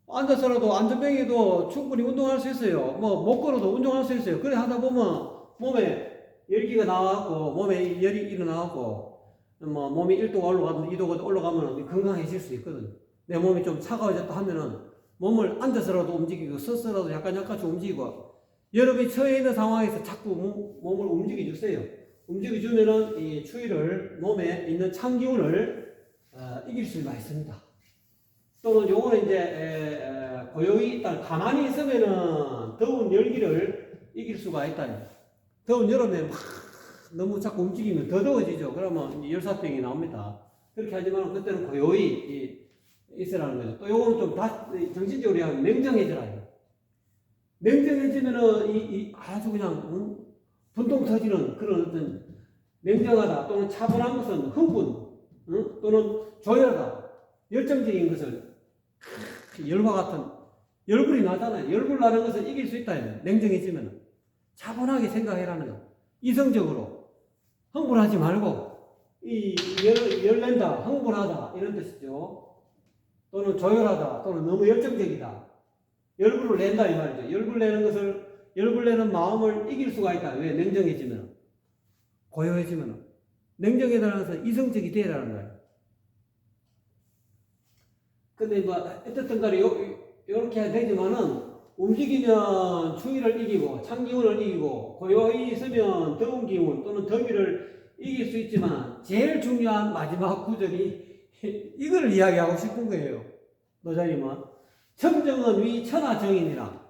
앉아서라도 안전병에도 충분히 운동할 수 있어요. 못 걸어도 운동할 수 있어요. 그래 하다 보면 몸에 열기가 나와갖고 몸에 열이 일어나갖고 몸이 1도가 올라가든 2도가 올라가면 건강해질 수 있거든요. 내 몸이 좀 차가워졌다 하면은 몸을 앉아서라도 움직이고 서서라도 약간씩 움직이고 여러분이 처해 있는 상황에서 자꾸 몸을 움직여 주세요. 움직여 주면은 이 추위를 몸에 있는 찬 기운을 이길 수가 있습니다. 또는 요거는 이제 고요히 일단 가만히 있으면은 더운 열기를 이길 수가 있다. 더운 여름에 막 너무 자꾸 움직이면 더 더워지죠. 그러면 열사병이 나옵니다. 그렇게 하지만 그때는 고요히 있으라는 거죠. 또 요거는 좀 정신적으로 하면 냉정해져라. 냉정해지면은 아주 그냥 분통 터지는 그런 어떤 냉정하다 또는 차분한 것은 흥분 또는 조열하다 열정적인 것을 열과 같은 열불이 나잖아요. 열불 나는 것을 이길 수 있다. 냉정해지면 차분하게 생각해라는 거. 이성적으로 흥분하지 말고 열낸다, 흥분하다 이런 뜻이죠. 또는 조열하다, 또는 너무 열정적이다. 열불을 낸다 이 말이죠. 열불 내는 마음을 이길 수가 있다. 왜? 냉정해지면, 고요해지면, 냉정해지는 것은 이성적이 되라는 거예요. 근데 어쨌든 간에 요렇게 해야 되지만은 움직이면 추위를 이기고 찬 기운을 이기고 고요히 있으면 더운 기운 또는 더위를 이길 수 있지만 제일 중요한 마지막 구절이 이걸 이야기하고 싶은 거예요. 노자님은 청정은 위 천하정이니라.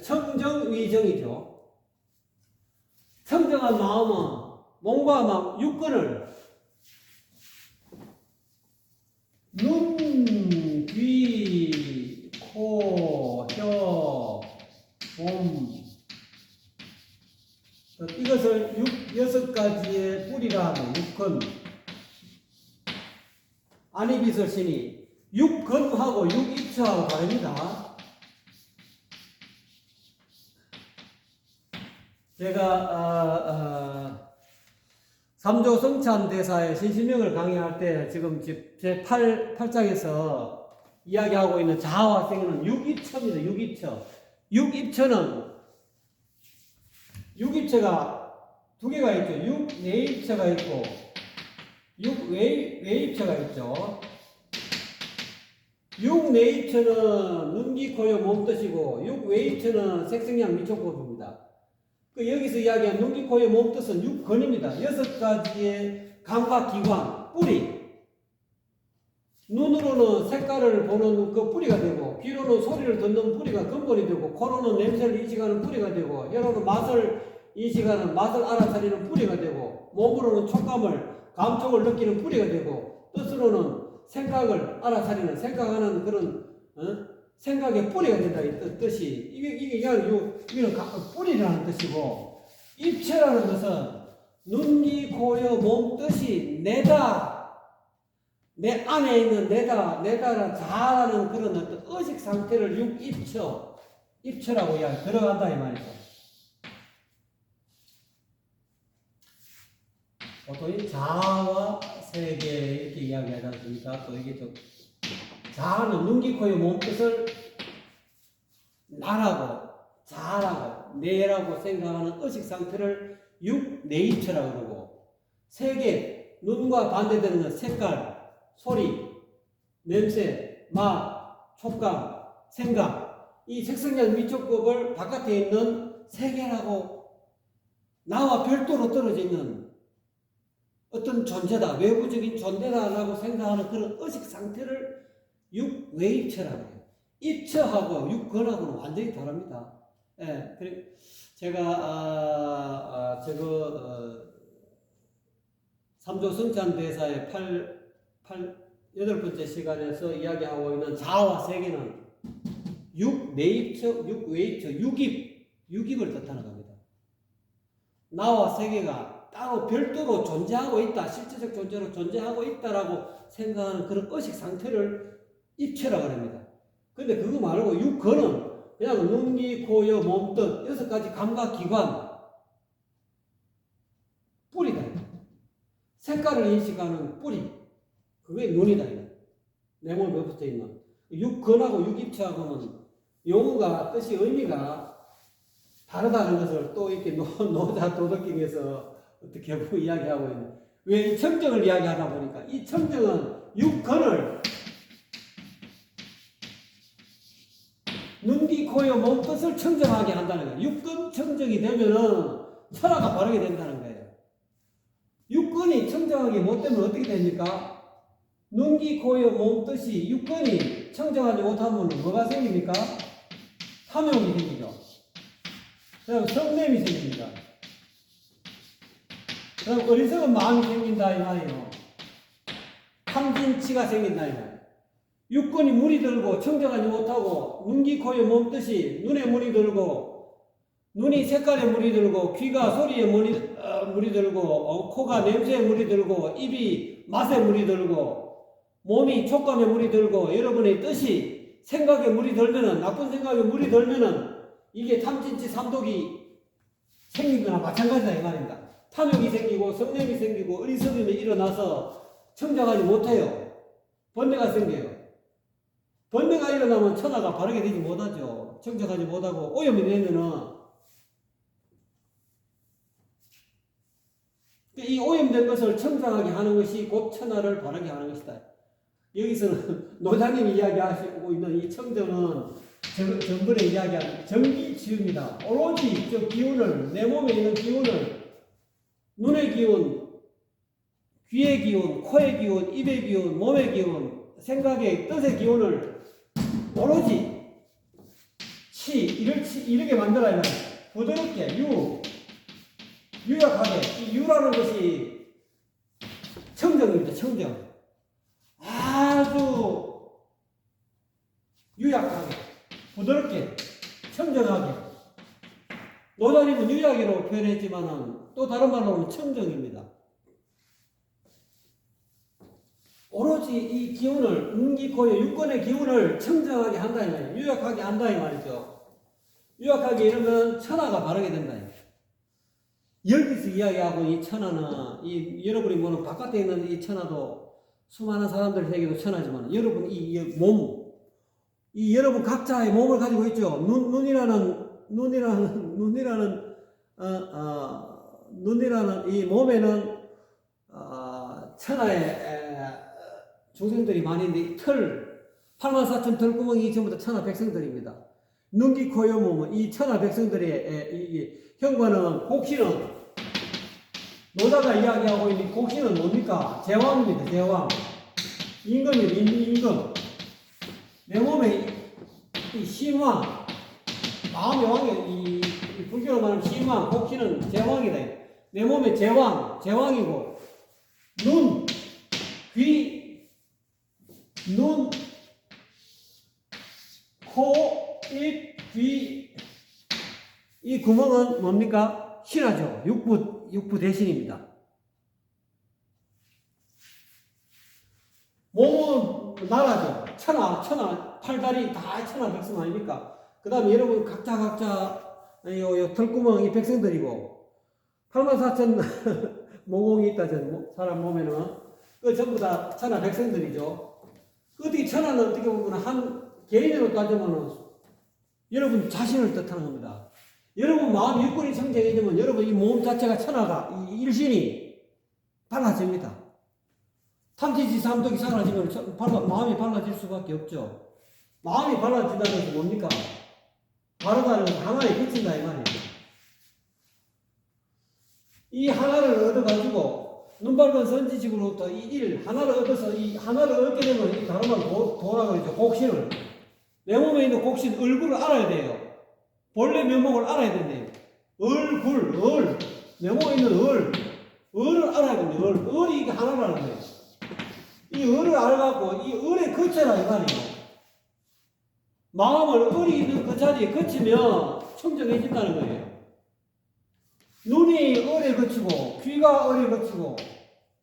청정위정이죠. 청정한 마음은 몸과 육근을 눈, 귀, 코, 혀, 몸 이것을 6가지의 뿌리라 하는 육근 안이비설 신이 육근하고 육입처하고 다릅니다. 제가 3조 성찬대사의 신실명을 강의할 때 지금 제 8장에서 이야기하고 있는 자아와 생애는 육입처입니다. 육입처가 두 개가 있죠. 육내입처가 있고 육외입처가 있죠. 육내입처는 눈, 귀, 코, 여, 몸 뜻이고 육외입처는 색성량 미촉법입니다. 여기서 이야기한 눈, 귀, 코, 여, 몸 뜻은 육근입니다. 6가지의 감각기관, 뿌리. 눈으로는 색깔을 보는 그 뿌리가 되고, 귀로는 소리를 듣는 뿌리가 근본이 되고, 코로는 냄새를 인식하는 뿌리가 되고, 혀로는 맛을 인식하는 맛을 알아차리는 뿌리가 되고, 몸으로는 촉감을 감촉을 느끼는 뿌리가 되고, 뜻으로는 생각을 알아차리는 생각하는 그런 생각의 뿌리가 된다 이 뜻이 이게 이거는 뿌리라는 뜻이고, 입체라는 것은 눈, 귀, 코, 여, 몸 뜻이 내다. 내 안에 있는 내다라는 자아라는 그런 어떤 의식 상태를 입처라고 들어간다 이 말이죠. 보통 이 자아와 세계 이렇게 이야기하지 않습니까? 또 이게 좀 자아는 눈, 귀, 코, 여, 몸 뜻을 나라고 자아라고 내라고 생각하는 의식 상태를 내입처라고 그러고, 세계 눈과 반대되는 건 색깔, 소리, 냄새, 맛, 촉감, 생각, 이 색성량 미촉법을 바깥에 있는 세계라고 나와 별도로 떨어져 있는 어떤 존재다, 외부적인 존재다라고 생각하는 그런 의식 상태를 육외입처라고 해요. 입처하고 육근하고는 완전히 다릅니다. 예, 그리고 제가 삼조 성찬대사의 8번째 시간에서 이야기하고 있는 자아와 세계는 육내입처, 육외입처, 육입을 뜻하는 겁니다. 나와 세계가 따로 별도로 존재하고 있다, 실제적 존재로 존재하고 있다라고 생각하는 그런 의식 상태를 입체라고 합니다. 근데 그거 말고 육근은 그냥 눈, 귀, 코, 여, 몸, 뜻 6가지 감각기관 뿌리다. 색깔을 인식하는 뿌리, 그게 눈이다. 내 몸에 붙어 있는 육근하고 육입체하고는 용어가 뜻이 의미가 다르다는 것을 또 이렇게 노자 도덕경에서 어떻게 보고 이야기하고 있는. 왜 이 청정을 이야기하다 보니까 이 청정은 육근을 눈, 귀, 코, 여, 몸 뜻을 청정하게 한다는 거예요. 육근 청정이 되면은 천하가 바르게 된다는 거예요. 육근이 청정하게 못되면 어떻게 됩니까? 눈, 귀, 코, 여, 몸 뜻이 육근이 청정하지 못하면 뭐가 생깁니까? 탐욕이 생기죠. 그다음 성냄이 생깁니다. 그다음 어리석은 마음이 생긴다 이 말이에요. 탐진치가 생긴다 이 말이에요. 육근이 물이 들고 청정하지 못하고 눈, 귀, 코, 여, 몸 뜻이 눈에 물이 들고, 눈이 색깔에 물이 들고, 귀가 소리에 물이 들고, 코가 냄새에 물이 들고, 입이 맛에 물이 들고, 몸이 촉감에 물이 들고, 여러분의 뜻이 생각에 물이 들면은, 나쁜 생각에 물이 들면은 이게 탐진치 삼독이 생긴 거나 마찬가지다 이 말입니다. 탐욕이 생기고 성냄이 생기고 어리석음이 일어나서 청정하지 못해요. 번뇌가 생겨요. 번뇌가 일어나면 천하가 바르게 되지 못하죠. 청정하지 못하고 오염이 되면은 이 오염된 것을 청정하게 하는 것이 곧 천하를 바르게 하는 것이다. 여기서는 노장님이 이야기하시고 있는 이 청정은 전번에 이야기한 정기치유입니다. 오로지 저 기운을, 내 몸에 있는 기운을, 눈의 기운, 귀의 기운, 코의 기운, 입의 기운, 몸의 기운, 생각의 뜻의 기운을 오로지 이렇게 만들어야 해요. 부드럽게, 유약하게. 이 유라는 것이 청정입니다. 청정. 아주 유약하게, 부드럽게, 청정하게. 노자님은 유약이라고 표현했지만은 또 다른 말로는 청정입니다. 오로지 이 기운을, 음기코의 육근의 기운을 청정하게 한다 이 말이에요. 유약하게 한다 이 말이죠. 유약하게 이러면 천하가 바르게 된다. 여기서 이야기하고 이 천하는 여러분이 보는 바깥에 있는 이 천하도 수많은 사람들에게도 천하지만 여러분 이 몸, 이 여러분 각자의 몸을 가지고 있죠. 눈이라는 이 몸에는 천하의 중생들이 많이 있는데 털 84,000 털구멍이 전부 다 천하 백성들입니다. 눈기 코요 몸은 이 천하 백성들의 이 현관은 곡신은 노자가 이야기하고 있는 곡신은 뭡니까? 제왕입니다. 제왕. 임금입니다. 임금. 내 몸에 이 심왕, 마음의 왕이 이 불교로 말하는 심왕, 곡신은 제왕이다. 내 몸에 제왕이고 눈, 귀, 눈, 코, 입, 귀 이 구멍은 뭡니까? 신하죠. 육부 대신입니다. 몸은 나라죠. 천하, 팔다리 다 천하 백성 아닙니까? 그 다음에 여러분 각자 요 털구멍 이 백성들이고 84,000 모공이 있다. 사람 몸에는 그 전부 다 천하 백성들이죠. 어떻게 천하는 어떻게 보면 한 개인으로 따지면 여러분 자신을 뜻하는 겁니다. 여러분 마음 육군이 성장해지면 여러분 이 몸 자체가 천하가 이 일신이 달라집니다. 탐지지 삼독이 사라지면 마음이 발라질 수밖에 없죠. 마음이 발라진다는 것은 뭡니까? 바르다는 것은 하나에 그친다 이 말이에요. 이 하나를 얻어가지고 눈 밝은 선지식으로부터 이 일 하나를 얻어서 이 하나를 얻게 되면 이 다른 말 도라 그러죠. 곡신을 내 몸에 있는 곡신 얼굴을 알아야 돼요. 본래 면목을 알아야 된대요. 얼굴 내 몸에 있는 을을 알아야 됩니다. 을이 이게 하나라는 거예요. 이 을을 알아갖고 이 을에 거쳐라 이 말이에요. 마음을 을이 있는 그 자리에 거치면 청정해진다는 거예요. 눈이 을에 거치고 귀가 을에 거치고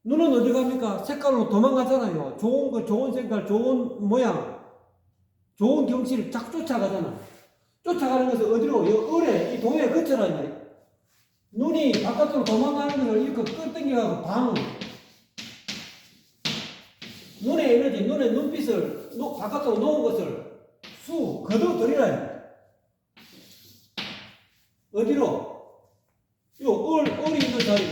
눈은 어디 갑니까? 색깔로 도망가잖아요. 좋은 거, 좋은 색깔, 좋은 모양, 좋은 경치를 쫙 쫓아가잖아. 쫓아가는 것은 어디로? 이 을에, 이 동에 거쳐라 이 말이에요. 눈이 바깥으로 도망가는 것을 이렇게 끌당겨가고 눈의 에너지, 눈의 눈빛을 바깥으로 놓은 것을 거둬들이라. 어디로? 요 을이 있는 자리고,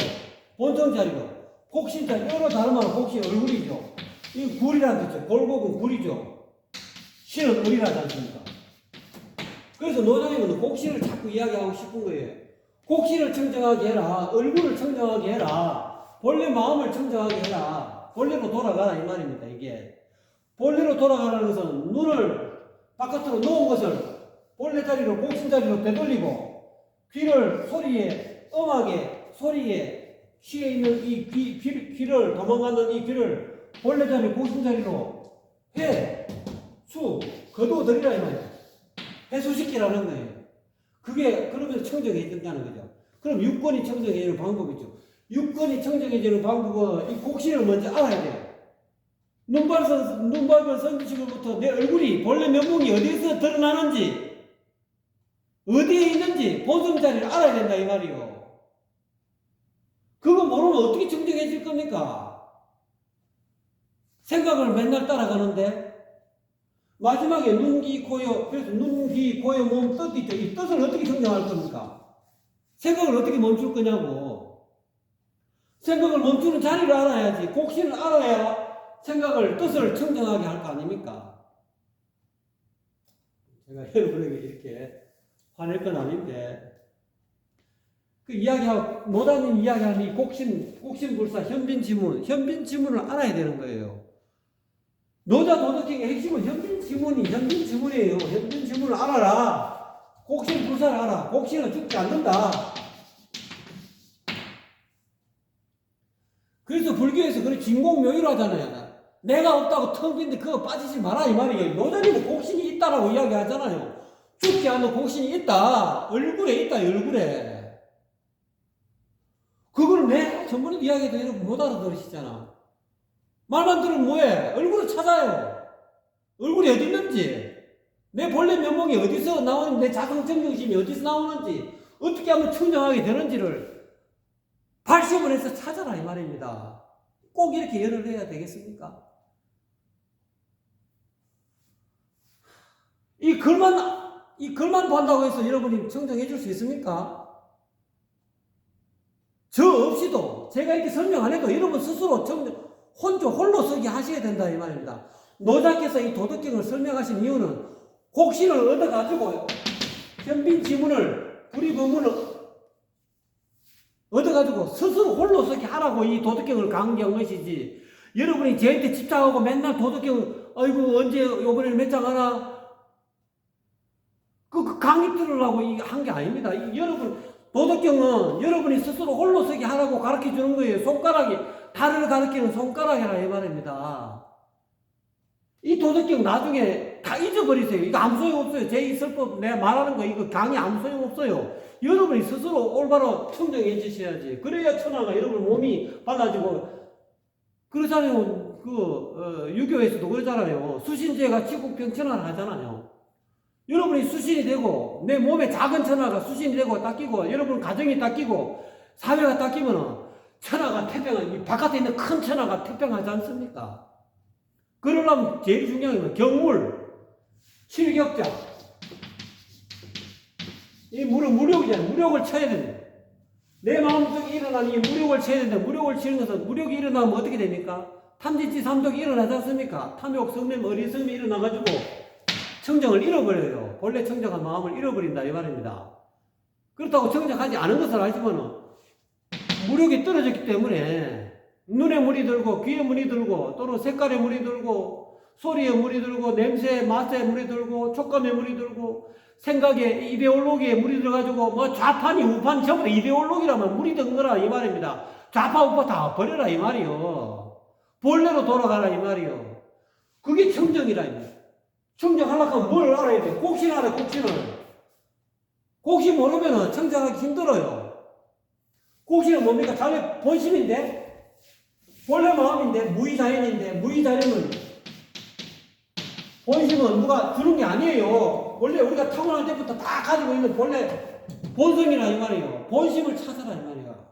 본성 자리고, 곡신 자리, 여러 다르면 곡신 얼굴이죠. 이 굴이라는 뜻이죠. 골곡은 굴이죠. 신은 을이라지 않습니까? 그래서 노장님은 곡신을 자꾸 이야기하고 싶은 거예요. 곡신을 청정하게 해라. 얼굴을 청정하게 해라. 본래 마음을 청정하게 해라. 본래로 돌아가라 이 말입니다. 이게 본래로 돌아가라는 것은 눈을 바깥으로 놓은 것을 본래 자리로 곡신 자리로 되돌리고 귀를 소리에 음악에 소리에 귀에 있는 이 귀를 도망가는 이 귀를 본래 자리 곡신 자리로 거두어들이라 이 말이에요. 해소시키라는 거예요. 그게 그러면서 청정해진다는 거죠. 그럼 육권이 청정해지는 방법이죠. 육권이 청정해지는 방법은 이 곡신을 먼저 알아야 돼요. 눈 밝은 선지식으로부터 내 얼굴이 본래 면목이 어디서 드러나는지 어디에 있는지 본성 자리를 알아야 된다 이 말이요. 그거 모르면 어떻게 청정해질 겁니까? 생각을 맨날 따라가는데 마지막에 눈, 귀, 코요, 그래서 눈, 귀, 코요, 몸, 뜻이 있죠. 이 뜻을 어떻게 청정할 겁니까? 생각을 어떻게 멈출 거냐고. 생각을 멈추는 자리를 알아야지. 곡신을 알아야 생각을, 뜻을 청정하게 할 거 아닙니까? 제가 여러분에게 이렇게 화낼 건 아닌데, 그 이야기하고, 노다님 이야기하는 이 곡신불사, 현빈지문을 알아야 되는 거예요. 노자 도덕경의 핵심은 현빈지문이에요. 현빈지문을 알아라. 곡신불사를 알아. 곡신은 죽지 않는다. 그래서 불교에서 그런 진공묘유를 하잖아요. 내가 없다고 텅 빈데 그거 빠지지 마라 이 말이에요. 노자님은 곡신이 있다라고 이야기하잖아요. 죽지 않는 곡신이 있다. 얼굴에 있다. 얼굴에. 그걸 내 전번에 이야기해도 여러분 못 알아들으시잖아. 말만 들으면 뭐해? 얼굴을 찾아요. 얼굴이 어디 있는지, 내 본래 면목이 어디서 나오는지, 내 자성정정심이 어디서 나오는지, 어떻게 하면 청정하게 되는지를 다시 한번 해서 찾아라 이 말입니다. 꼭 이렇게 열을 해야 되겠습니까? 이 글만 본다고 해서 여러분이 청정해 줄 수 있습니까? 저 없이도 제가 이렇게 설명 안 해도 여러분 스스로 홀로 쓰기 하셔야 된다 이 말입니다. 노자께서 이 도덕경을 설명하신 이유는 곡신을 얻어가지고 현빈 지문을 불이법문을 얻어가지고 스스로 홀로 쓰기 하라고 이 도덕경을 강조한 것이지, 여러분이 저한테 집착하고 맨날 도덕경 아이고 언제 요번에 몇 장 하나 그 강의 들으려고 한 게 아닙니다. 여러분 도덕경은 여러분이 스스로 홀로 쓰기 하라고 가르쳐 주는 거예요. 손가락이 달을 가르치는 손가락이라 이 말입니다. 이 도덕경 나중에 다 잊어버리세요. 이거 아무 소용 없어요. 제2설법 내가 말하는 거 이거 강의 아무 소용 없어요. 여러분이 스스로 올바로 청정해 주셔야지. 그래야 천하가 여러분 몸이 발라지고. 그러잖아요. 유교에서도 그러잖아요. 수신제가 지국병천하를 하잖아요. 여러분이 수신이 되고 내 몸에 작은 천하가 수신이 되고 닦이고 여러분 가정이 닦이고 사회가 닦이면 천하가 태평한, 바깥에 있는 큰 천하가 태평하지 않습니까? 그러려면 제일 중요한 건 경물, 칠격자. 이 무력이잖아요. 무력을 쳐야 됩니다. 내 마음속에 일어나는 이 무력을 쳐야 된다. 무력을 치는 것은, 무력이 일어나면 어떻게 됩니까? 탐진치 삼독이 일어나지 않습니까? 탐욕, 성냄, 어리석음이 일어나가지고 청정을 잃어버려요. 본래 청정한 마음을 잃어버린다 이 말입니다. 그렇다고 청정하지 않은 것을 알지만은 무력이 떨어졌기 때문에 눈에 물이 들고 귀에 물이 들고 또는 색깔에 물이 들고 소리에 물이 들고 냄새에 맛에 물이 들고 촉감에 물이 들고 생각에 이데올로기에 물이 들어가지고 뭐 좌판이 우판 전부 다 이데올로기라면 물이 든 거라 이 말입니다. 좌파 우파 다 버려라 이 말이요. 본래로 돌아가라 이 말이요. 그게 청정이라 이 말이요. 청정하려고 하면 뭘 알아야 돼? 곡신 알아, 곡신을. 곡신 모르면 청정하기 힘들어요. 곡신은 뭡니까? 자기 본심인데, 본래 마음인데, 무의자연인데, 무의자연은, 본심은 누가 주는 게 아니에요. 원래 우리가 타고날 때부터 다 가지고 있는 본래 본성이라 이 말이에요. 본심을 찾아라 이 말이야.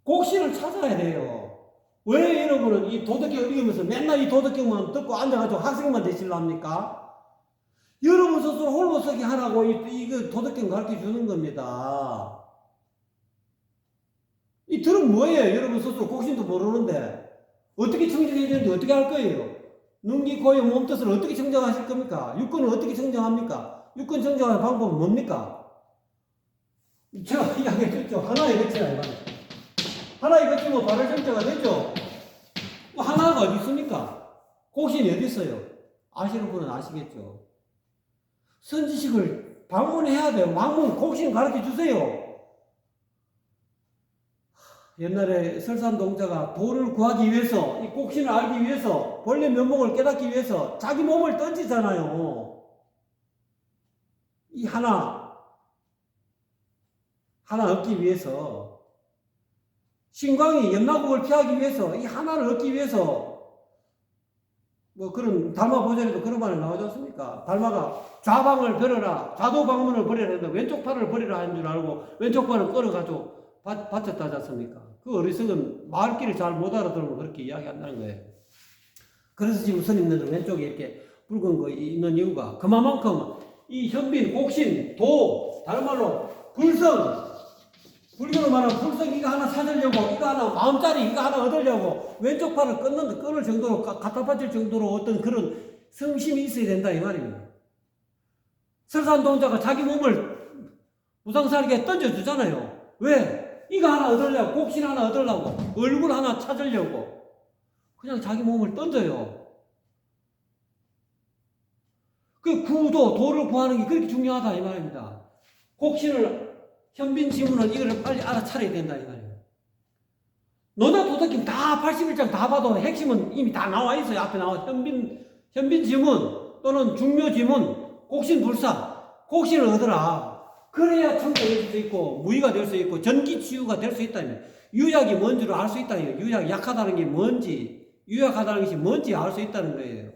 곡신을 찾아야 돼요. 왜 여러분은 이 도덕경을 읽으면서 맨날 이 도덕경만 듣고 앉아가지고 학생만 되시려 합니까? 여러분 스스로 홀로 서기 하라고 이거 도덕경 가르쳐 주는 겁니다. 이 들은 뭐예요? 여러분 스스로 곡신도 모르는데 어떻게 청정해야 되는지 어떻게 할 거예요? 눈기, 고유, 몸뜻을 어떻게 청정하실 겁니까? 육근을 어떻게 청정합니까? 육근 청정하는 방법은 뭡니까? 제가 이야기했죠. 하나에 그치라 하나에 그치면 바로 정자가 되죠. 뭐 하나가 어디 있습니까? 곡신이 어디 있어요? 아시는 분은 아시겠죠. 선지식을 방문해야 돼요. 방문 곡신 가르쳐 주세요. 옛날에 설산동자가 도를 구하기 위해서, 이 곡신을 알기 위해서, 본래 면목을 깨닫기 위해서 자기 몸을 던지잖아요. 이 하나 얻기 위해서. 신광이 염라국을 피하기 위해서, 이 하나를 얻기 위해서, 뭐 그런 달마 보전에도 그런 말이 나오지 않습니까? 달마가 좌방을 버려라, 좌도방문을 버려라 했는데 왼쪽 팔을 버리라 하는 줄 알고 왼쪽 팔을 끌어가지고 바쳤다 하지 않습니까? 그 어리석은 말귀를 잘 못 알아들으면 그렇게 이야기한다는 거예요. 그래서 지금 스님들은 왼쪽에 이렇게 붉은 거 있는 이유가 그만큼 이 현빈, 곡신, 도, 다른 말로 불성, 불교로 말하면 불성 이거 하나 찾으려고, 이거 하나 마음짜리 이거 하나 얻으려고 왼쪽 팔을 끊을 정도로 갖다 바칠 정도로 어떤 그런 성심이 있어야 된다 이 말입니다. 설산동자가 자기 몸을 무상사에게 던져주잖아요. 왜? 이거 하나 얻으려고, 곡신 하나 얻으려고, 얼굴 하나 찾으려고 그냥 자기 몸을 던져요. 그 도를 구하는 게 그렇게 중요하다 이 말입니다. 곡신을, 현빈 지문을 이거를 빨리 알아차려야 된다 이 말이에요. 노자 도덕경 다 81장 다 봐도 핵심은 이미 다 나와 있어요. 앞에 나와 현빈 지문 또는 중묘 지문, 곡신 불사, 곡신을 얻어라. 그래야 청정될 수 있고 무의가 될 수 있고 전기치유가 될 수 있다면, 유약이 뭔지를 알 수 있다는 거예요. 유약이 약하다는 게 뭔지, 유약하다는 것이 뭔지 알 수 있다는 거예요.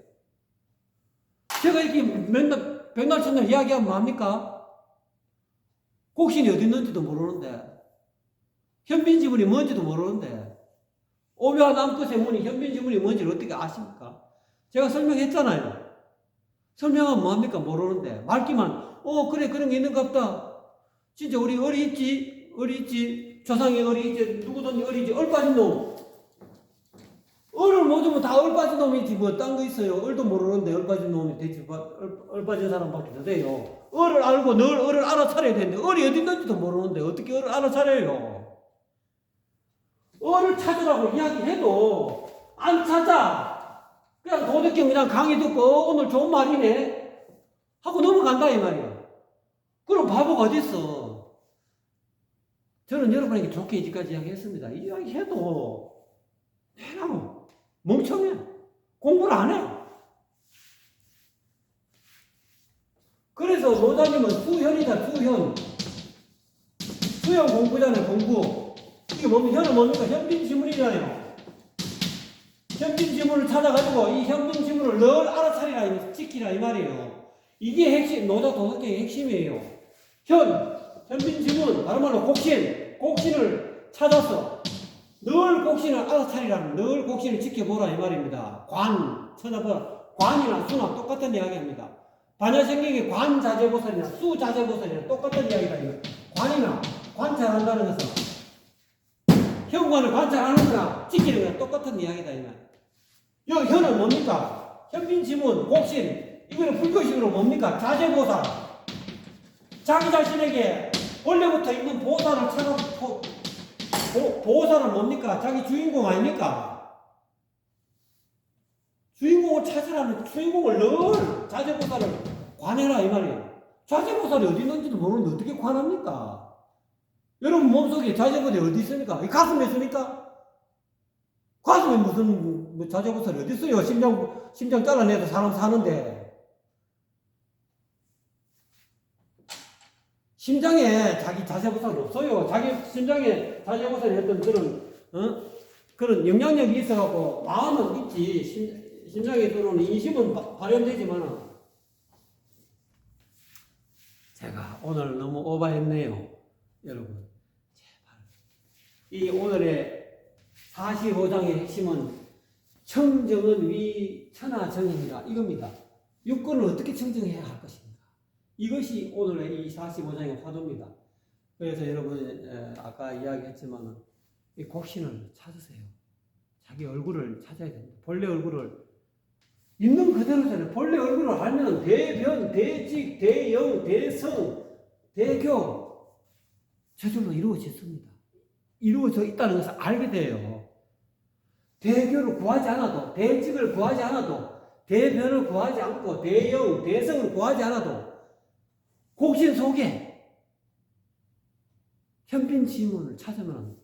제가 이렇게 맨날 백날 천날 이야기하면 뭐합니까? 곡신이 어디 있는지도 모르는데 현빈 지문이 뭔지도 모르는데 오묘한 남끝의 문이 현빈 지문이 뭔지를 어떻게 아십니까? 제가 설명했잖아요. 설명하면 뭐합니까? 모르는데 말기만 그래 그런 게 있는갑다. 진짜 우리 어리 있지 조상의 어리 있지 누구든지 어리 있지 얼빠진 놈 얼을 못 주면 다 얼빠진 놈이지 뭐 딴 거 있어요. 얼도 모르는데 얼빠진 놈이 대체 얼빠진 사람밖에 더 돼요. 얼을 알고 늘 얼을 알아차려야 되는데 얼이 어디 있는지도 모르는데 어떻게 얼을 알아차려요. 얼을 찾으라고 이야기해도 안 찾아. 그냥 도덕경 그냥 강의 듣고 오늘 좋은 말이네 하고 넘어간다 이 말이야. 그럼 바보가 어딨어. 저는 여러분에게 좋게 이제까지 이야기했습니다. 이 이야기해도 내가 멍청해. 공부를 안 해. 그래서 노자님은 수현이다, 수현. 수현 공부잖아요, 공부. 이게 뭡니까? 현은 뭡니까? 현빈 지문이잖아요. 현빈 지문을 찾아가지고 이 현빈 지문을 늘 알아차리라, 지키라 이 말이에요. 이게 핵심, 노자 도덕경의 핵심이에요. 현빈 지문, 다른 말로 곡신을 찾아서 늘 곡신을 알아차리라는, 늘 곡신을 지켜보라 이 말입니다. 찾아보라. 관이나 수나 똑같은 이야기합니다. 반야생경의 관자재보살이나 수자재보살이나 똑같은 이야기다. 관이나 관찰한다는 것은 현관을 관찰하는 거나 지키는 거나 똑같은 이야기다. 여기 현은 뭡니까? 현빈지문, 곡신, 이거는 불교식으로 뭡니까? 자재보살. 자기 자신에게 원래부터 있는 보살을 찾아서 보살은 뭡니까? 자기 주인공 아닙니까? 주인공을 찾으라는, 주인공을 늘 자재보살을 관해라 이 말이에요. 자재보살이 어디 있는지도 모르는데 어떻게 관합니까? 여러분 몸속에 자재보살이 어디 있습니까? 이 가슴에 있습니까? 가슴에 무슨 자재보살이 어디 있어요? 심장 잘라내도 사람 사는데. 심장에 자기 자재보살은 없어요. 자기 심장에 자재보살이 어떤 그런 영향력이 있어갖고 마음은 있지. 심장에 들어오는 인심은 발현되지만 제가 오늘 너무 오버했네요. 여러분 제발 이 오늘의 45장의 핵심은 청정은 위 천하정입니다. 이겁니다. 육군을 어떻게 청정해야 할 것인가. 이것이 오늘의 이 45장의 화두입니다. 그래서 여러분 아까 이야기했지만 이 곡신을 찾으세요. 자기 얼굴을 찾아야 됩니다. 본래 얼굴을 있는 그대로잖아요. 본래 얼굴을 알면 대변, 대직, 대영, 대성, 대교 저절로 이루어졌습니다. 이루어져 있다는 것을 알게 돼요. 대교를 구하지 않아도, 대직을 구하지 않아도, 대변을 구하지 않고, 대영, 대성을 구하지 않아도 곡신 속에 현빈 지문을 찾으면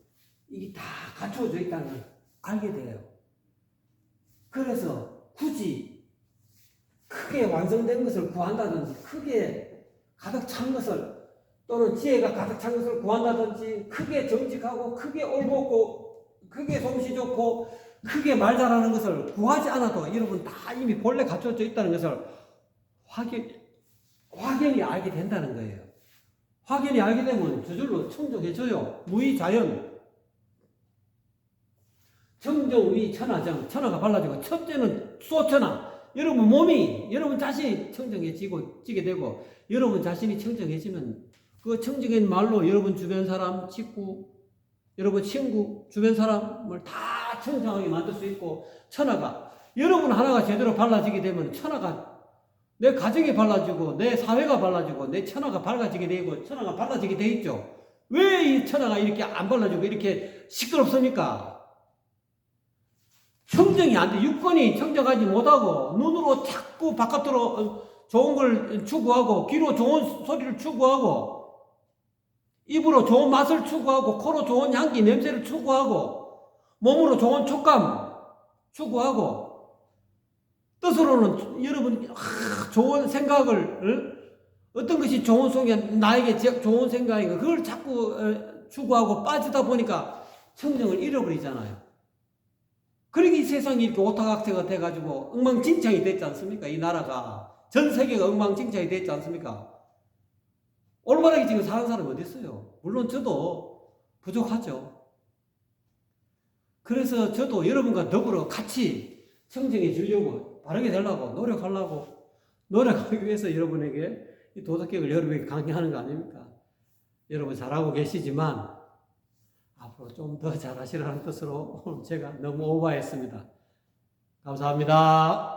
이게 다 갖춰져 있다는 걸 알게 돼요. 그래서 굳이 크게 완성된 것을 구한다든지 크게 가득 찬 것을 또는 지혜가 가득 찬 것을 구한다든지 크게 정직하고 크게 올곧고 크게 솜씨 좋고 크게 말 잘하는 것을 구하지 않아도 여러분 다 이미 본래 갖춰져 있다는 것을 확연히 알게 된다는 거예요. 확연히 알게 되면 저절로 청정해져요. 무의자연. 청정위 천하정. 천하가 발라지고 첫째는 소천하. 여러분 몸이 여러분 자신이 청정해지게 되고 여러분 자신이 청정해지면 그 청정한 말로 여러분 주변 사람, 직구, 여러분 친구, 주변 사람을 다 청정하게 만들 수 있고 천하가 여러분 하나가 제대로 발라지게 되면 천하가 내 가정이 발라지고 내 사회가 발라지고 내 천하가 밝아지게 되고 천하가 발라지게 돼 있죠. 왜 이 천하가 이렇게 안 발라지고 이렇게 시끄럽습니까? 청정이 안 돼. 육건이 청정하지 못하고 눈으로 자꾸 바깥으로 좋은 걸 추구하고 귀로 좋은 소리를 추구하고 입으로 좋은 맛을 추구하고 코로 좋은 향기 냄새를 추구하고 몸으로 좋은 촉감 추구하고 뜻으로는 여러분 좋은 생각을 어떤 것이 좋은 속에 나에게 좋은 생각인가 그걸 자꾸 추구하고 빠지다 보니까 청정을 잃어버리잖아요. 그러니 이 세상이 이렇게 오타각태가 돼가지고 엉망진창이 됐지 않습니까? 이 나라가 전 세계가 엉망진창이 됐지 않습니까? 올바르게 지금 사는 사람이 어디 있어요? 물론 저도 부족하죠. 그래서 저도 여러분과 더불어 같이 청정해 주려고, 바르게 되려고, 노력하기 위해서 여러분에게 이 도덕경을 여러분에게 강의하는 거 아닙니까? 여러분 잘하고 계시지만, 앞으로 좀 더 잘하시라는 뜻으로 오늘 제가 너무 오버했습니다. 감사합니다.